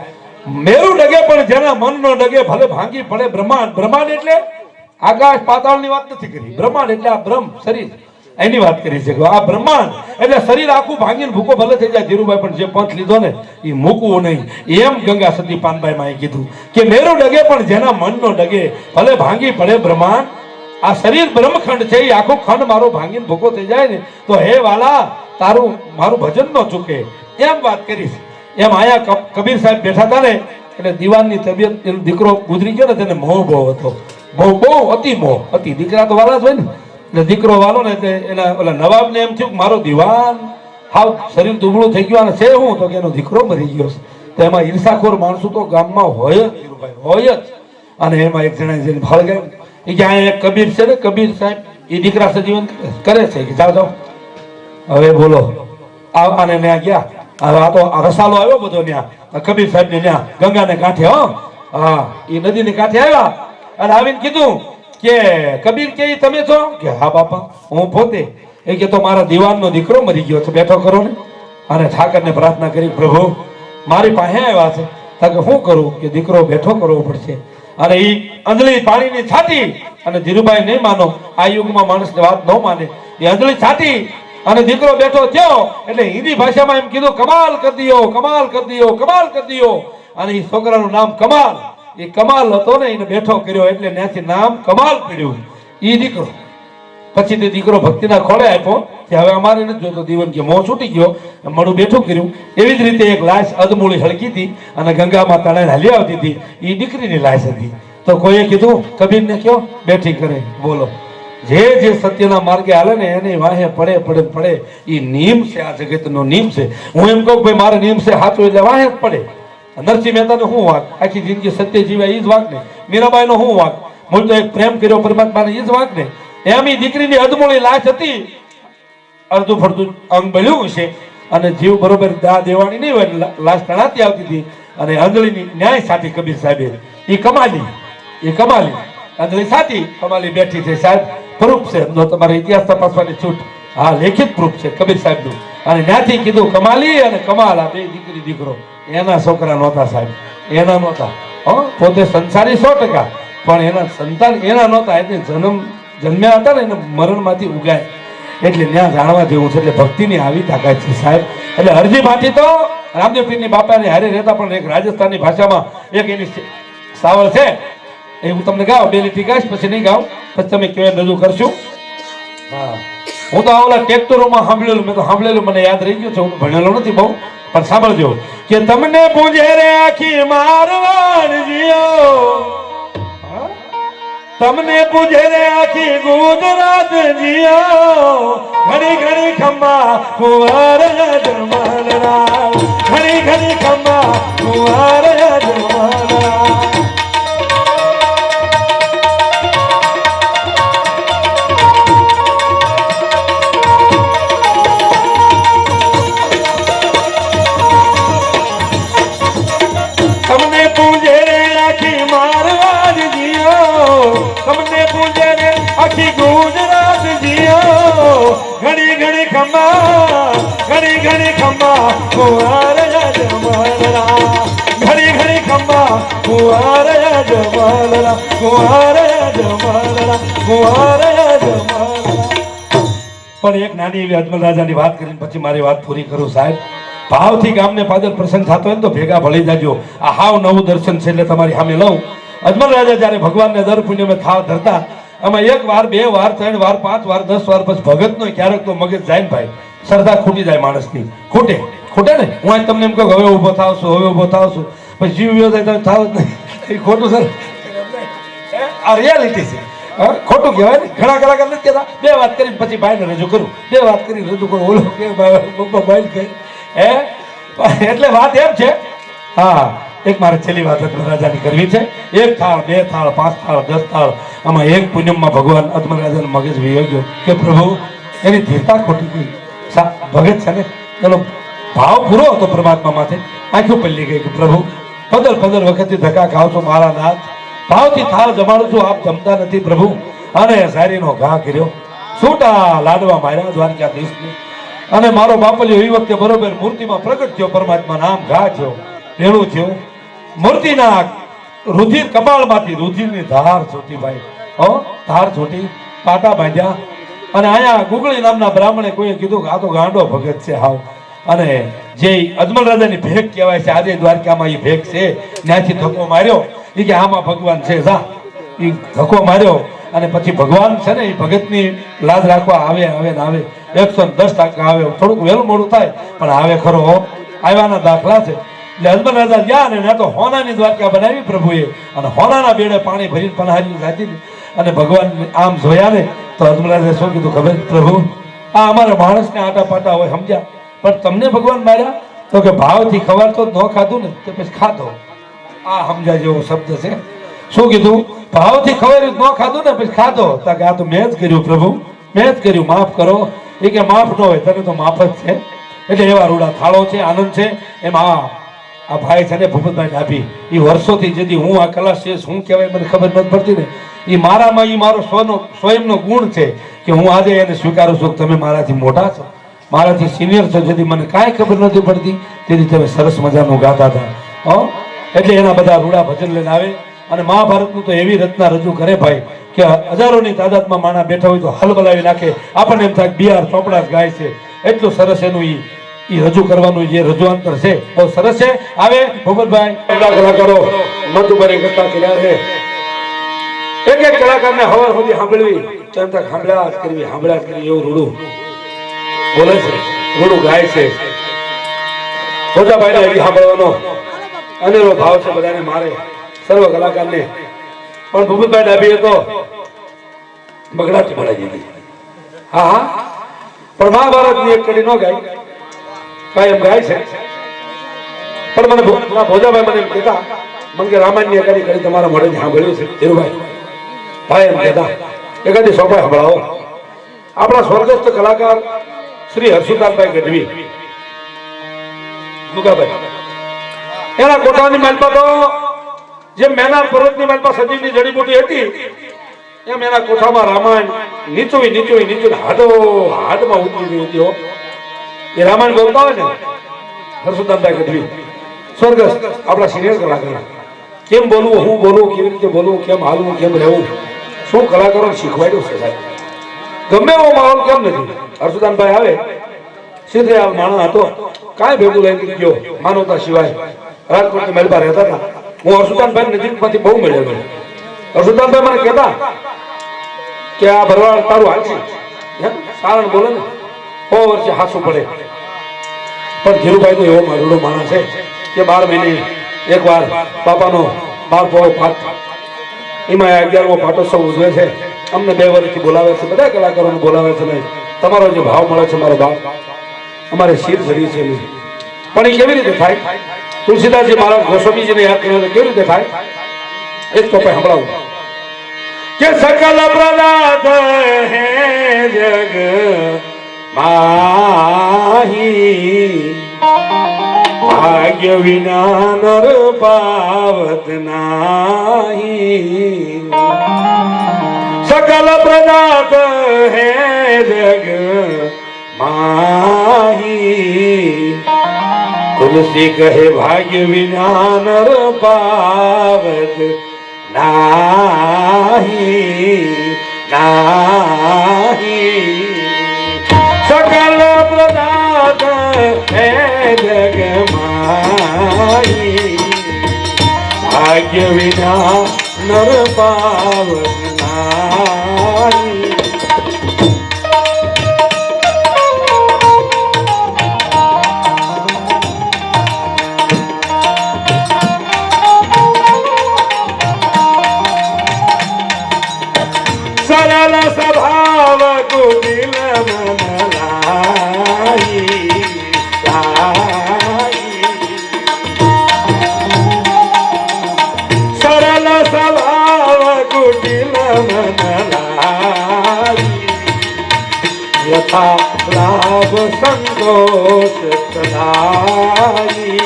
મેરું ડગે પણ જેના મન નો ડગે ભલે ભાંગી પડે બ્રહ્માંડ બ્રહ્માંડ એટલે આકાશ પાતાળની વાત નથી કરી બ્રહ્માંડ એટલે આ બ્રહ્મ શરીર એની વાત કરી છે આ બ્રહ્માંડ એટલે શરીર આખું ભાંગીને ભૂકો ભલે થઈ જાય ધીરુભાઈ પણ જે પંથ લીધો ને એ મૂકવું નહીં એમ ગંગા સતી પાનભાઈ માં કીધું કે મેરું ડગે પણ જેના મન નો ડગે ભલે ભાંગી પડે બ્રહ્માંડ આ શરીર બ્રહ્મખંડ છે એ આખો ખંડ મારો ભાંગીને ભૂકો થઈ જાય ને તો હે વાલા તારું મારું ભજન ન ચૂકે એમ વાત કરીશ એમ આયા કબીર સાહેબ બેઠા હતા ને એટલે દીવાનની તબિયત દીકરો ગુજરી ગયો ને તેને મોહ બહુ હતો બહુ અતિ મોહ અતિ દીકરા તો વાલા જ હોય ને એટલે દીકરો વાલો ને એટલે એના ઓલા નવાબને એમ થયું કે મારો દીવાન હાવ શરીર દુબળું થઈ ગયું અને છે હું તો કે એનો દીકરો મરી ગયો તો એમાં ઈર્ષાખોર માણસો તો ગામમાં હોય જ હોય જ અને એમાં એક જણા જેને ફળ ગયા એ કે અહીંયા એક કબીર છે ને કબીર સાહેબ એ દીકરા સજીવન કરે છે કે જાઓ હવે બોલો આને ત્યાં ગયા આ તો રસાલો આવ્યો બધો ત્યાં કબીર સાહેબ ને ત્યાં ગંગાને કાંઠે હા એ નદીને કાંઠે આવ્યા અને આવીને કીધું કે કબીર કે તમે છો કે હા બાપા હું પોતે એ કે તો મારા દીવાનનો દીકરો મરી ગયો છે બેઠો કરો ને અને ઠાકરને પ્રાર્થના કરી પ્રભુ મારી પાસે આવ્યા છે તો કે શું કરું કે દીકરો બેઠો કરવો પડશે અને એ અંજળી પાણીની છાતી અને ધીરુભાઈ નહીં માનો આ યુગમાં માણસની વાત ન માને એ અંજળી છાતી અને દીકરો બેઠો થયો એટલે હિન્દી ભાષામાં એમ કીધું કમાલ કરી દિયો કમાલ કરી દિયો કમાલ કરી દિયો અને એ છોકરાનું નામ કમાલ એ કમાલ હતો ને એને બેઠો કર્યો એટલે ત્યાંથી નામ કમાલ પડ્યું એ દીકરો પછી તે દીકરો ભક્તિના ખોળે આપ્યો કે હવે અમારે નથી જોતો દીવન કે મોં છૂટી ગયો મળું બેઠું કર્યું એવી જ રીતે એક લાશ અધમૂળી હળકી હતી અને ગંગામાં તણાઈને હાલી આવતી હતી એ દીકરીની લાશ હતી તો કોઈએ કીધું કબીરને કયો બેઠી કરે બોલો જે જે સત્યના માર્ગે હાલે ને એને વાહે પડે પડે પડે. એ નિયમ છે, આ જગતનો નિયમ છે. હું એમ કહું ભાઈ મારો નિયમ છે સાચું એટલે વાહે જ પડે. નરસિંહ મહેતાનો શું વાક? આખી જિંદગી સત્ય જીવ્યા એ જ વાક ને. મીરાબાઈનો શું વાક? મૂળ તો એક પ્રેમ કર્યો પરમાત્માને એ જ વાક ને. એમ ઈ દીકરીની અધમૂળી લાશ હતી, અડધું ફરતું અંગ બળ્યું છે અને જીવ બરોબર દા દેવાણી નહીં હોય, લાશ તણાતી આવતી હતી. અને અંજળીની ન્યાય સાથી કબીર સાહેબે એ કમાલી અંજળી સાથી કમાલી બેઠી છે સાહેબ. પ્રૂફ છે, જો તમારે ઇતિહાસ તપાસવાની છૂટ, હા લેખિત પ્રૂફ છે કબીર સાહેબનું. અને ત્યાંથી કીધું કમાલી અને કમાલ આ બે દીકરી દીકરો એના છોકરા નહોતા સાહેબ, એના નહોતા. પોતે સંસારી 100%, પણ એના સંતાન એના નહોતા. એટલે જન્મ્યા હતા ને એને મરણમાંથી ઉગાય. એટલે ત્યાં જાણવા જેવું છે. એટલે ભક્તિની આવી તાકાત છે સાહેબ. એટલે હરજી ભાટી તો રામદેવ પીરની બાપાને હારે રહેતા, પણ એક રાજસ્થાનની ભાષામાં એક એની સાવળ છે એ હું તમને ગાઉં, બે લીટી ગાઈશ પછી નહીં ગાઉં, પછી તમે કેવા રજૂ કરશું. હા, હું તો ઓલા ટ્રેક્ટરોમાં સાંભળેલું, મેં તો સાંભળેલું, મને યાદ રહી ગયું છે. હું ભણેલો નથી બહુ, પણ સાંભળજો કે તમને પૂજે રે આખી મારવાડ જીઓ, તમને પૂજે રે આખી ગુજરાત જીઓ, ઘણી ઘણી ખંભા કુંવર જમાલરા, ઘણી ઘણી ખંભા કુંવર જમાલરા. તમને પૂજે રે આખી મારવાડ જીઓ, તમને પૂજે રે આખી ગુજરાત જીઓ, ઘણી ઘણી ખંભા કુંવર જમાલરા, ઘણી ઘણી ખંભા કુંવર જમાલરા, કુંવર જમાલરા, કુંવર જમાલરા. પણ એક નાની એવી અજમલ રાજાની વાત કરીને પછી મારી વાત પૂરી કરું સાહેબ. ભાવથી ગામને પાદર પ્રસંગ થતો હોય ને તો ભેગા ભળી જાજો. આ હાવ નવું દર્શન છે એટલે તમારી સામે લઉં. અજમલ રાજા જ્યારે ભગવાનને દર પુણ્યમાં થાળ ધરતા, આમાં 1 વાર 2 વાર 3 વાર 5 વાર 10 વાર પછી ભગતનો ક્યારેક તો મગજ જાય ને ભાઈ, શ્રદ્ધા ખૂટી જાય માણસની. ખૂટે ને. હું આજ તમને એમ કહું હવે ઊભો થાવશું, હવે ઊભો થાવશું, પછી જીવ વ્યો જાય તો થાવ જ નહીં. એ ખોટું સર, આ રિયાલિટી છે. ખોટું કહેવાય ને. ઘણા કલાકાર નથી કહેતા 2 વાત કરીને પછી ભાઈને રજૂ કરું, 2 વાત કરીને રજૂ કરું, ઓલો કે ભાઈ કહે એટલે વાત એમ છે. હા, એક મારે છેલ્લી વાત અજમલ રાજાની કરવી છે. 1 થાળ 2 થાળ 5 થાળ 10 થાળ, આમાં એક પુણ્યમાં ભગવાન અજમલ રાજાનો મગજ વહી ગયો કે પ્રભુ એની ધીરતા ખોટી ગઈ. ભગત છે ને એનો ભાવ પૂરો હતો પરમાત્મા માથે, આંખો પલ્લી ગઈ કે પ્રભુ 15 વખતથી ધક્કા ખાવ છો મારા નાથ, ભાવથી થાળ જમાડું છું, આપ જમતા નથી પ્રભુ. અને સારીનો ઘા કર્યો, છૂટા લાડવા માર્યા દ્વારકાધીશને. અને મારો બાપલિયો એ વખતે બરોબર મૂર્તિમાં પ્રગટ થયો, પરમાત્મા નામ ઘા થયો, ભેળું થયું. મૂર્તિના રુધિર કપાળમાંથી રુધિરની ધાર છૂટી ભાઈ, ધાર છૂટી, પાટા બાંધ્યા. અને અહીંયા ગુગળી નામના બ્રાહ્મણે કોઈએ કીધું કે આ તો ગાંડો ભગત છે હાવ. અને જે અજમલ રાજાની ભેગ કહેવાય છે, આજે દ્વારકામાં એ ભેગ છે, ત્યાંથી ધક્કો માર્યો. એ કે આમાં ભગવાન છે, જા. એ ધક્કો માર્યો અને પછી ભગવાન છે ને એ ભગતની લાજ રાખવા આવે ને આવે. 110% આવે. થોડુંક વહેલું મોડું થાય પણ આવે ખરો, આવ્યાના દાખલા છે. એટલે અજમલ રાજા ગયા ને ત્યાં તો હોનાની દ્વારકા બનાવી પ્રભુએ, અને હોનાના બેડે પાણી ભરીને પનહારી રાખી. અને ભગવાન આમ જોયા ને તો અજમલ રાજાએ શું કીધું ખબર? પ્રભુ આ અમારા માણસને આટા પાટા હોય સમજ્યા, પણ તમને ભગવાન માર્યા તો કે ભાવથી ખવાડતો ન ખાધું ને તો પછી ખાધો. આ સમજાય જેવો શબ્દ છે. શું કીધું? ભાવથી ખવાડ્યું ન ખાધું ને પછી ખાધો. તો કે આ તો મેં જ કર્યું પ્રભુ, મેં જ કર્યું, માફ કરો. એ કે માફ ન હોય, તને તો માફ જ છે. એટલે એવા રૂડા થાળો છે, આનંદ છે. એમાં આ ભાઈ છે ને ભૂપતભાઈ ડાભી, એ વર્ષોથી જેથી હું આ કલા છે શું કહેવાય મને ખબર નથી પડતી ને, એ મારામાં એ મારો સ્વયંનો ગુણ છે કે હું આજે એને સ્વીકારું છું. તમે મારાથી મોટા છો, મારાથી સિનિયર છો, જેથી મને કાંઈ ખબર નથી પડતી તેથી તમે સરસ મજાનું ગાતા હતા. એટલે એના બધા રૂડા ભજન લઈને આવે. અને મહાભારતનું તો એવી રચના રજૂ કરે ભાઈ કે હજારોની તાદાદમાં માણા બેઠા હોય તો હલબલાવી નાખે. આપણને એમ થાય બિહાર ચોપડા જ ગાય છે. એટલું સરસ એનું એ રજૂ કરવાનું જે રજૂઆંતર છે બહુ સરસ છે. આવે ભૂપતભાઈ કલાકારો મધુબરી કરતા કર્યા છે. એક કલાકારને હવાર સુધી સાંભળવી તો એમ તક સાંભળ્યા જ કરવી એવું રૂડું બોલે છે, રૂડું ગાય છે. છોટાભાઈને હજી સાંભળવાનો અનેરો ભાવ છે બધાને, મારે સર્વ કલાકારને. પણ ભૂપતભાઈ ડાભીએ તો બગડાટી ભરાઈ દીધી. હા હા, પણ મહાભારતની એક કડી નો ગાય, કાયમ ગાય છે. પણ મને ભોજાભાઈ મને એમ કહેતા, મને કે રામાયણની એકાદી કડી તમારા મોઢે સાંભળ્યું છે ધીરુભાઈ ભાઈ એમ કહેતા, એકાદી સોપાઈ સંભળાવો. આપણા સ્વર્ગસ્થ કલાકાર શ્રી હર્ષુદાનભાઈ ગઢવી મુગાભાઈ, એના કોઠાની માલપા તો જેમ મેનાર પર્વતની માલપા સજીવની જડીબુટી હતી, એમ એના કોઠામાં રામાયણ નીચું હાથમાં ઉતરી હતી. એ રામાયણ બોલતા હોય ને હર્ષુદાનભાઈ ગઢવી સ્વર્ગસ્થ આપણા સિનિયર કલાકાર, કેમ બોલવું, હું બોલવું, કેવી રીતે બોલવું, કેમ હાલવું, કેમ રહેવું, શું કલાકારોને શીખવાડ્યું છે સાહેબ. ગમે એવો માહોલ કેમ નથી. હર્ષુદાનભાઈ આવે સીધે આ માણસ હતો, કાંઈ ભેગું લઈને ગયો માનવતા સિવાય. રાજકોટની મહેલબા રહેતા હતા. હું હર્ષુદાનભાઈ નજીકમાંથી બહુ મળેલો. હર્ષુદાનભાઈ મને કહેતા કે આ ભરવાડ તારું હાલશે, સારણ બોલે ને 100 વર્ષે હાસું પડે. પણ ધીરુભાઈ તો એવો મારુડો માણસ છે કે 12 મહિને એકવાર બાપાનો 12 પાઠ, એમાં 11મો પાટોત્સવ ઉજવે છે. અમને 2 વર્ષથી બોલાવે છે, બધા કલાકારોને બોલાવે છે. નહીં તમારો જે ભાવ મળે છે મારો બાપ, અમારે શીર ધરી છે. પણ એ કેવી રીતે થાય? તુલસીદાસજી મહારાજ ગોસ્વામીજીને યાદ કર્યો કેવી રીતે થાય? એક તો સંભળાવું કે સકલ પ્રદાત હે જગ માહી, ભાગ્ય વિના નર પાવત નાહી. સકલ પ્રદાત હે જગ માહી, તુલસી કહે ભાગ્ય વિના નર પાવત નાહી નાહી. સકલ પ્રદાત હે જગ માહી, ભાગ્ય વિના નર પાવત નાહી. સરળ સ્વભાવ કુટિલ મન લાઈ, સરળ સ્વભાવ કુટિલ મન લાઈ, યથા લાભ સંતોષ સદાઈ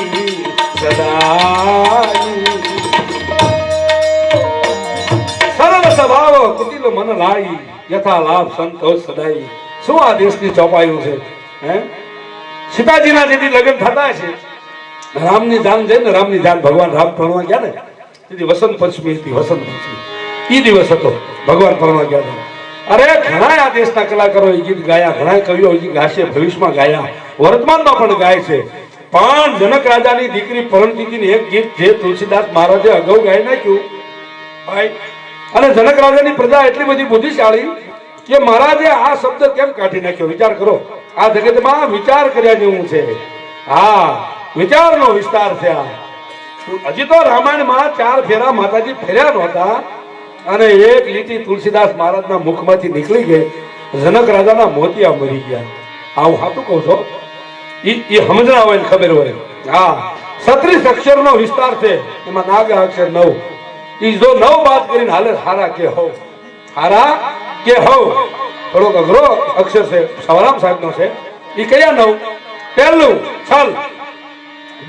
સદાઈ. સ્વભાવ કુટિલ મન લાઈ, યથા લાભ સંતોષ સદાઈ. શું આ દેશની ચોપાયું છે? હે, સીતાજીના જેથી લગ્ન થતા છે, રામની જાન છે ને, રામની જાન ભગવાન રામ પરણવા ગયા ને, તેથી વસંત પંચમી હતી. વસંત પંચમી ઈ દિવસ હતો, ભગવાન પરણવા ગયા હતા. અરે ઘણા આ દેશના કલાકારો ગીત ગાયા, ઘણા કવિઓ ગાશે, ભવિષ્યમાં ગાયા, વર્તમાનમાં પણ ગાય છે. પણ જનક રાજાની દીકરી પરણતીની એક ગીત જે તુલસીદાસ મહારાજે અગાઉ ગાઈ નાખ્યું ભાઈ, અને જનક રાજાની પ્રજા એટલી બધી બુદ્ધિશાળી કે મહારાજે આ શબ્દ કેમ કાઢી નાખ્યો? વિચાર કરો, આ જગતમાં વિચાર કર્યા જેવું છે. હા, વિચારનો વિસ્તાર છે આ. હજી તો રામાયણમાં 4 ફેરા માતાજી ફેર્યા નહોતા, અને એક લીટી તુલસીદાસ મહારાજના મુખમાંથી નીકળી ગઈ, જનક રાજાના મોતિયા મરી ગયા. આ હું સાચું કહું છું, એ સમજણા હોય ને ખબર હોય. હા, 36 અક્ષરનો વિસ્તાર છે, એમાં નાગા અક્ષર 9. ઈ જો 9 બાદ કરીને હાલે હારા કે હો, હારા કે હો. થોડોક અઘરો અક્ષર છે, સવારામ સાહેબ નો છે. ઈ કયા 9? પહેલું છલ,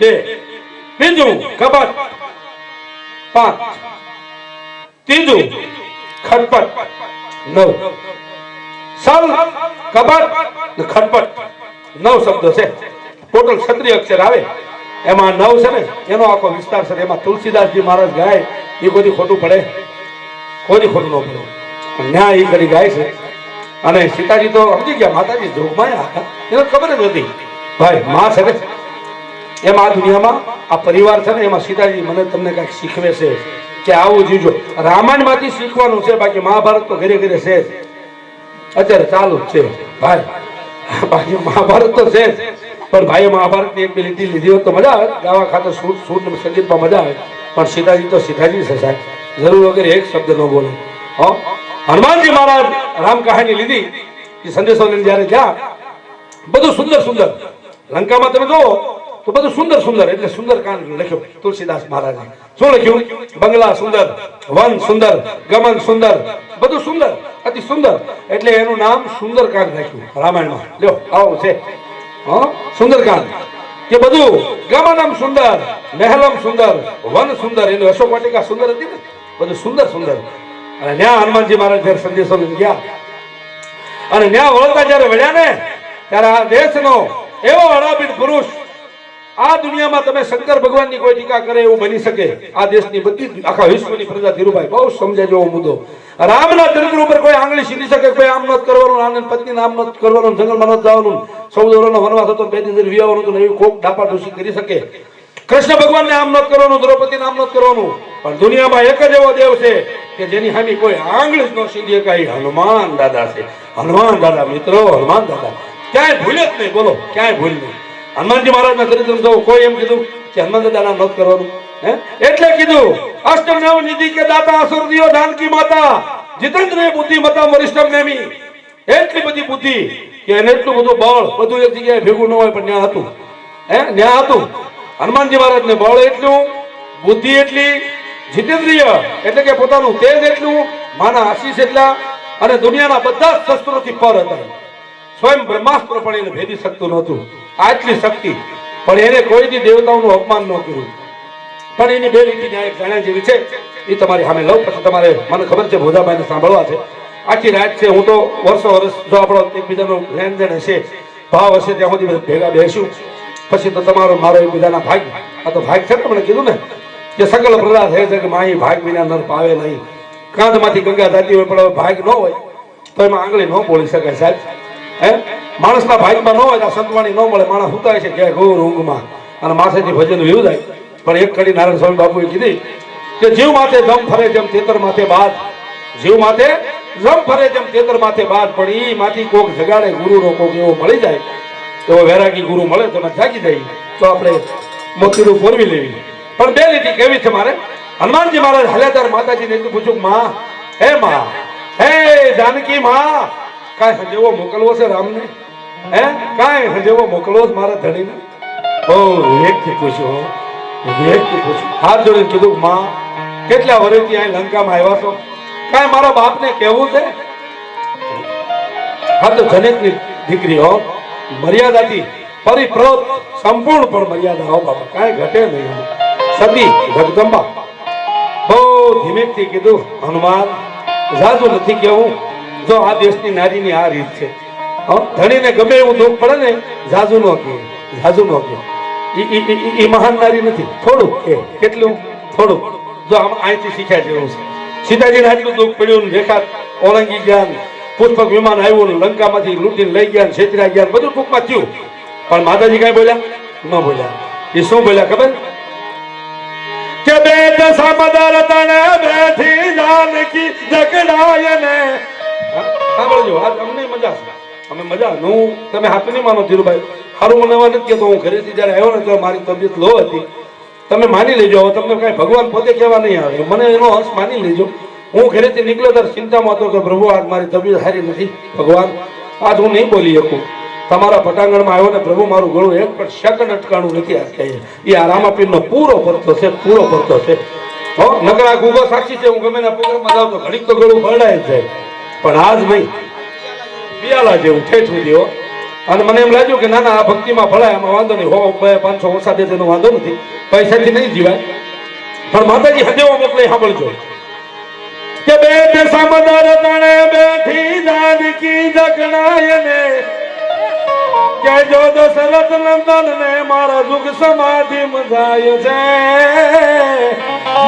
2, બીજું કપટ, 5, ત્રીજું ખટપટ, 9. છલ, કપટ, ખટપટ, 9 શબ્દો છે. ટોટલ 36 અક્ષર આવે, એમાં 9 છે ને, એનો આખો વિસ્તાર છે. એમાં તુલસીદાસજી મહારાજ ગાય એ કોઈ ખોટું પડે? કોઈ ખોટું ન પડે. ન્યાય એ કરી ગાય છે. અને સીતાજી તો સમજી ગયા, માતાજી જોગમાં હતા, એને ખબર જ હતી ભાઈ માં છે ને. એમ આ દુનિયામાં આ પરિવાર છે ને, એમાં સીતાજી મને તમને કઈક શીખવે છે કે આવું જીવજો. રામાયણ માંથી શીખવાનું છે, બાકી મહાભારત તો ઘરે ઘરે છે, અત્યારે ચાલુ જ છે ભાઈ. બાકી મહાભારત તો છે જ, પણ ભાઈએ મહાભારતની એક બે લીટી લીધી હોત તો મજા આવે, ગાવા ખાતર સૂર સંગીતમાં મજા આવે. પણ સીતાજી તો સીતાજી છે સાહેબ, જરૂર વગેરે એક શબ્દ ન બોલે. હો, હનુમાનજી મહારાજ રામ કહાની લીધી કે સંદેશો લઈને જયારે ગયા બધું સુંદર સુંદર લંકામાં તમે જુઓ તો બધું સુંદર સુંદર એટલે સુંદર કાંડ લખ્યો તુલસીદાસ મહારાજે શું લખ્યું બંગલા સુંદર વન સુંદર ગમન સુંદર બધું સુંદર અતિ સુંદર એટલે એનું નામ સુંદરકાંડ રાખ્યું રામાયણમાં લ્યો આવો છે સુંદરકાંડ કે બધું ગમનમ સુંદર મહેલમ સુંદર વન સુંદર એનું અશોક વાટિકા સુંદર હતી ને બધું સુંદર સુંદર અને ત્યાં હનુમાનજી મહારાજ જયારે સંદેશો લઈને ગયા અને ત્યાં વળતા જયારે વળ્યા ને ત્યારે આ દેશનો એવો અડાબીડ પુરુષ આ દુનિયામાં તમે શંકર ભગવાનની કોઈ ટીકા કરે એવું બની શકે આ દેશની બધી આખા વિશ્વની પ્રજા ધીરુભાઈ બહુ સમજાય જેવો મુદ્દો રામના ચરિત્ર ઉપર કોઈ આંગળી સીધી શકે કોઈ આમ નથી કરવાનું આનંદ પત્ની નામ નથી કરવાનું જંગલમાં નથી જવાનું 14 વર્ષનો વનવાસ હતો 2 દિવસ વિવાહવાનું હતું એવી કોક ડાપાડોશી કરી શકે કૃષ્ણ ભગવાનને આમ નથી કરવાનું દ્રૌપદીને આમ નથી કરવાનું પણ દુનિયામાં એક જ એવો દેવ છે કે જેની સામે કોઈ આંગળી ન સીધી શકાય હનુમાન દાદા છે હનુમાન દાદા મિત્રો હનુમાન દાદા ક્યાંય ભૂલે જ નહીં બોલો ક્યાંય ભૂલ નહીં હનુમાનજી મહારાજના ચરિત્ર તો કોઈ એમ કીધું કે હનુમાન દાદાના નોંધ કરવાનું એટલે કીધું અષ્ટમ નવ નિધિ કે દાતા અસુરદીઓ જાનકી માતા જીતેન્દ્ર બુદ્ધિમતા વરિષ્ઠમ નેમી એટલી બધી બુદ્ધિ કે એને એટલું બધું બળ બધું એક જગ્યાએ ભેગું ન હોય પણ ત્યાં હતું ત્યાં હતું હનુમાનજી મહારાજને બળ એટલું બુદ્ધિ એટલી જીતેન્દ્રિય એટલે કે પોતાનું તેજ એટલું માના આશીષ એટલા અને દુનિયાના બધા જ શસ્ત્રોથી પર હતા સ્વયં બ્રહ્માસ્ત્ર પણ એને ભેદી શકતું નહોતું આટલી શક્તિ પણ એને કોઈ દી દેવતાઓનું અપમાન ન કર્યું પણ એની બે લીટી ન્યાય જાણ્યા જેવી છે એ તમારી સામે લઉં પછી તમારે મને ખબર છે ભોજાભાઈને સાંભળવા છે આખી રાત છે હું તો વર્ષો વર્ષ જો આપણો એકબીજાનો લેણ દેણ હશે ભાવ હશે ત્યાં સુધી ભેગા બેસ્યું પછી તો તમારો મારો એકબીજાના ભાગ આ તો ભાગ છે ને મને કીધું ને કે સકલ પ્રદાર્થ હે છે કે માહી ભાગ વિના નર પાવે નહીં કાંધમાંથી ગંગા થતી હોય પણ ભાગ ન હોય તો એમાં આંગળી ન બોલી શકાય સાહેબ માણસના ભાગમાં ન હોય તો સંતવાણી ન મળે માણસ સુતાય છે કે ઘોર ઊંઘમાં અને માથેથી ભજન વ્યુ જાય પણ એક કડી નારાયણ સ્વામી બાપુએ કીધી કે જીવ માથે જમ ફરે જેમ તેતર માથે બાદ જીવ માથે જમ ફરે જેમ તેતર માથે બાદ પણ ઈ માંથી કોક જગાડે ગુરુનો કોક એવો મળી જાય એવો વૈરાગી ગુરુ મળે તો જાગી જાય તો આપણે મોતીરું પોરવી લેવી પણ બે લીટી કેવી છે મારે હનુમાનજી મહારાજ હલેદાર માતાજીને એટલું પૂછ્યું માં હે જાનકી માં કાંઈ હજેવો મોકલવો છે રામને કાંઈ હજેવો મોકલવો છે મારા ધણીને વેગથી પૂછ્યું હાથ જોડીને કીધું માં કેટલા વર્ષથી અહીં લંકામાં આવ્યા છો કાંઈ મારા બાપને કેવું છે હા તો જનકની દીકરી હો મર્યાદાથી પરિપ્રોત સંપૂર્ણ પણ મર્યાદા હો બાપા કાંઈ ઘટે નહીં સતી જગદંબા બહુ ધીમેકથી કીધું હનુમાન જાજુ નથી કેવું જો આ દેશની નારીની આ રીત છે ધણીને ગમે એવું દુઃખ પડે ને જાજુ નો કે ઈ મહાન નારી નથી થોડું કે કેટલું થોડું જો આમ અહીંથી શીખ્યા જેવું છે સીતાજીને આટલું દુઃખ પડ્યું રેખા ઓળંગી ગયા પુષ્પક વિમાન આવ્યું લંકામાંથી લૂંટીને લઈ ગયા છેતરા ગયા બધું ટૂંકમાં થયું પણ માતાજી કઈ બોલ્યા ન બોલ્યા એ શું બોલ્યા ખબર કે બેટ સમદર તને બેઠી જાનકી જકડાય ને સાંભળજો આજ અમને મજા છે અમે મજા હું તમે હાથ નહીં માનો ધીરુભાઈ સારું મને નથી કહેતો હું ઘરેથી જયારે આવ્યો ને તો મારી તબિયત લો હતી તમે માની લેજો હવે તમને કઈ ભગવાન પોતે કહેવા નહીં આવે મને એનો અંશ માની લેજો હું ઘરેથી નીકળ્યો ત્યારે ચિંતામાં હતો કે પ્રભુ આજ મારી તબિયત સારી નથી ભગવાન આજ હું નહીં બોલી શકું તમારા પટાંગણમાં આવ્યો ને પ્રભુ મારું ગળું એક પણ સેકન્ડ અટકાણું નથી આજ કહીએ એ આ રામાપીરનો પૂરો પડતો છે નગર આ ગુગો સાક્ષી છે હું ગમે ના પ્રોગ્રામમાં જાઉં તો ઘડીક તો ગળું ભરડાય જ જાય પણ આજ નહીં બિયાલા જેવું ઠેઠવી દેવો અને મને એમ લાગ્યું કે ના આ ભક્તિમાં ભળાય એમાં વાંધો નહીં 500 ઓછા દે તેનો વાંધો નથી પૈસાથી નહીં જીવાય પણ માતાજી હદેવો મોકલે સાંભળજો કે બેઠ સમદર તણે બેઠી જાનકી જકડાય ને કે જો દશરથ નંદન ને મારા દુઃખ સમાધિ મજાય છે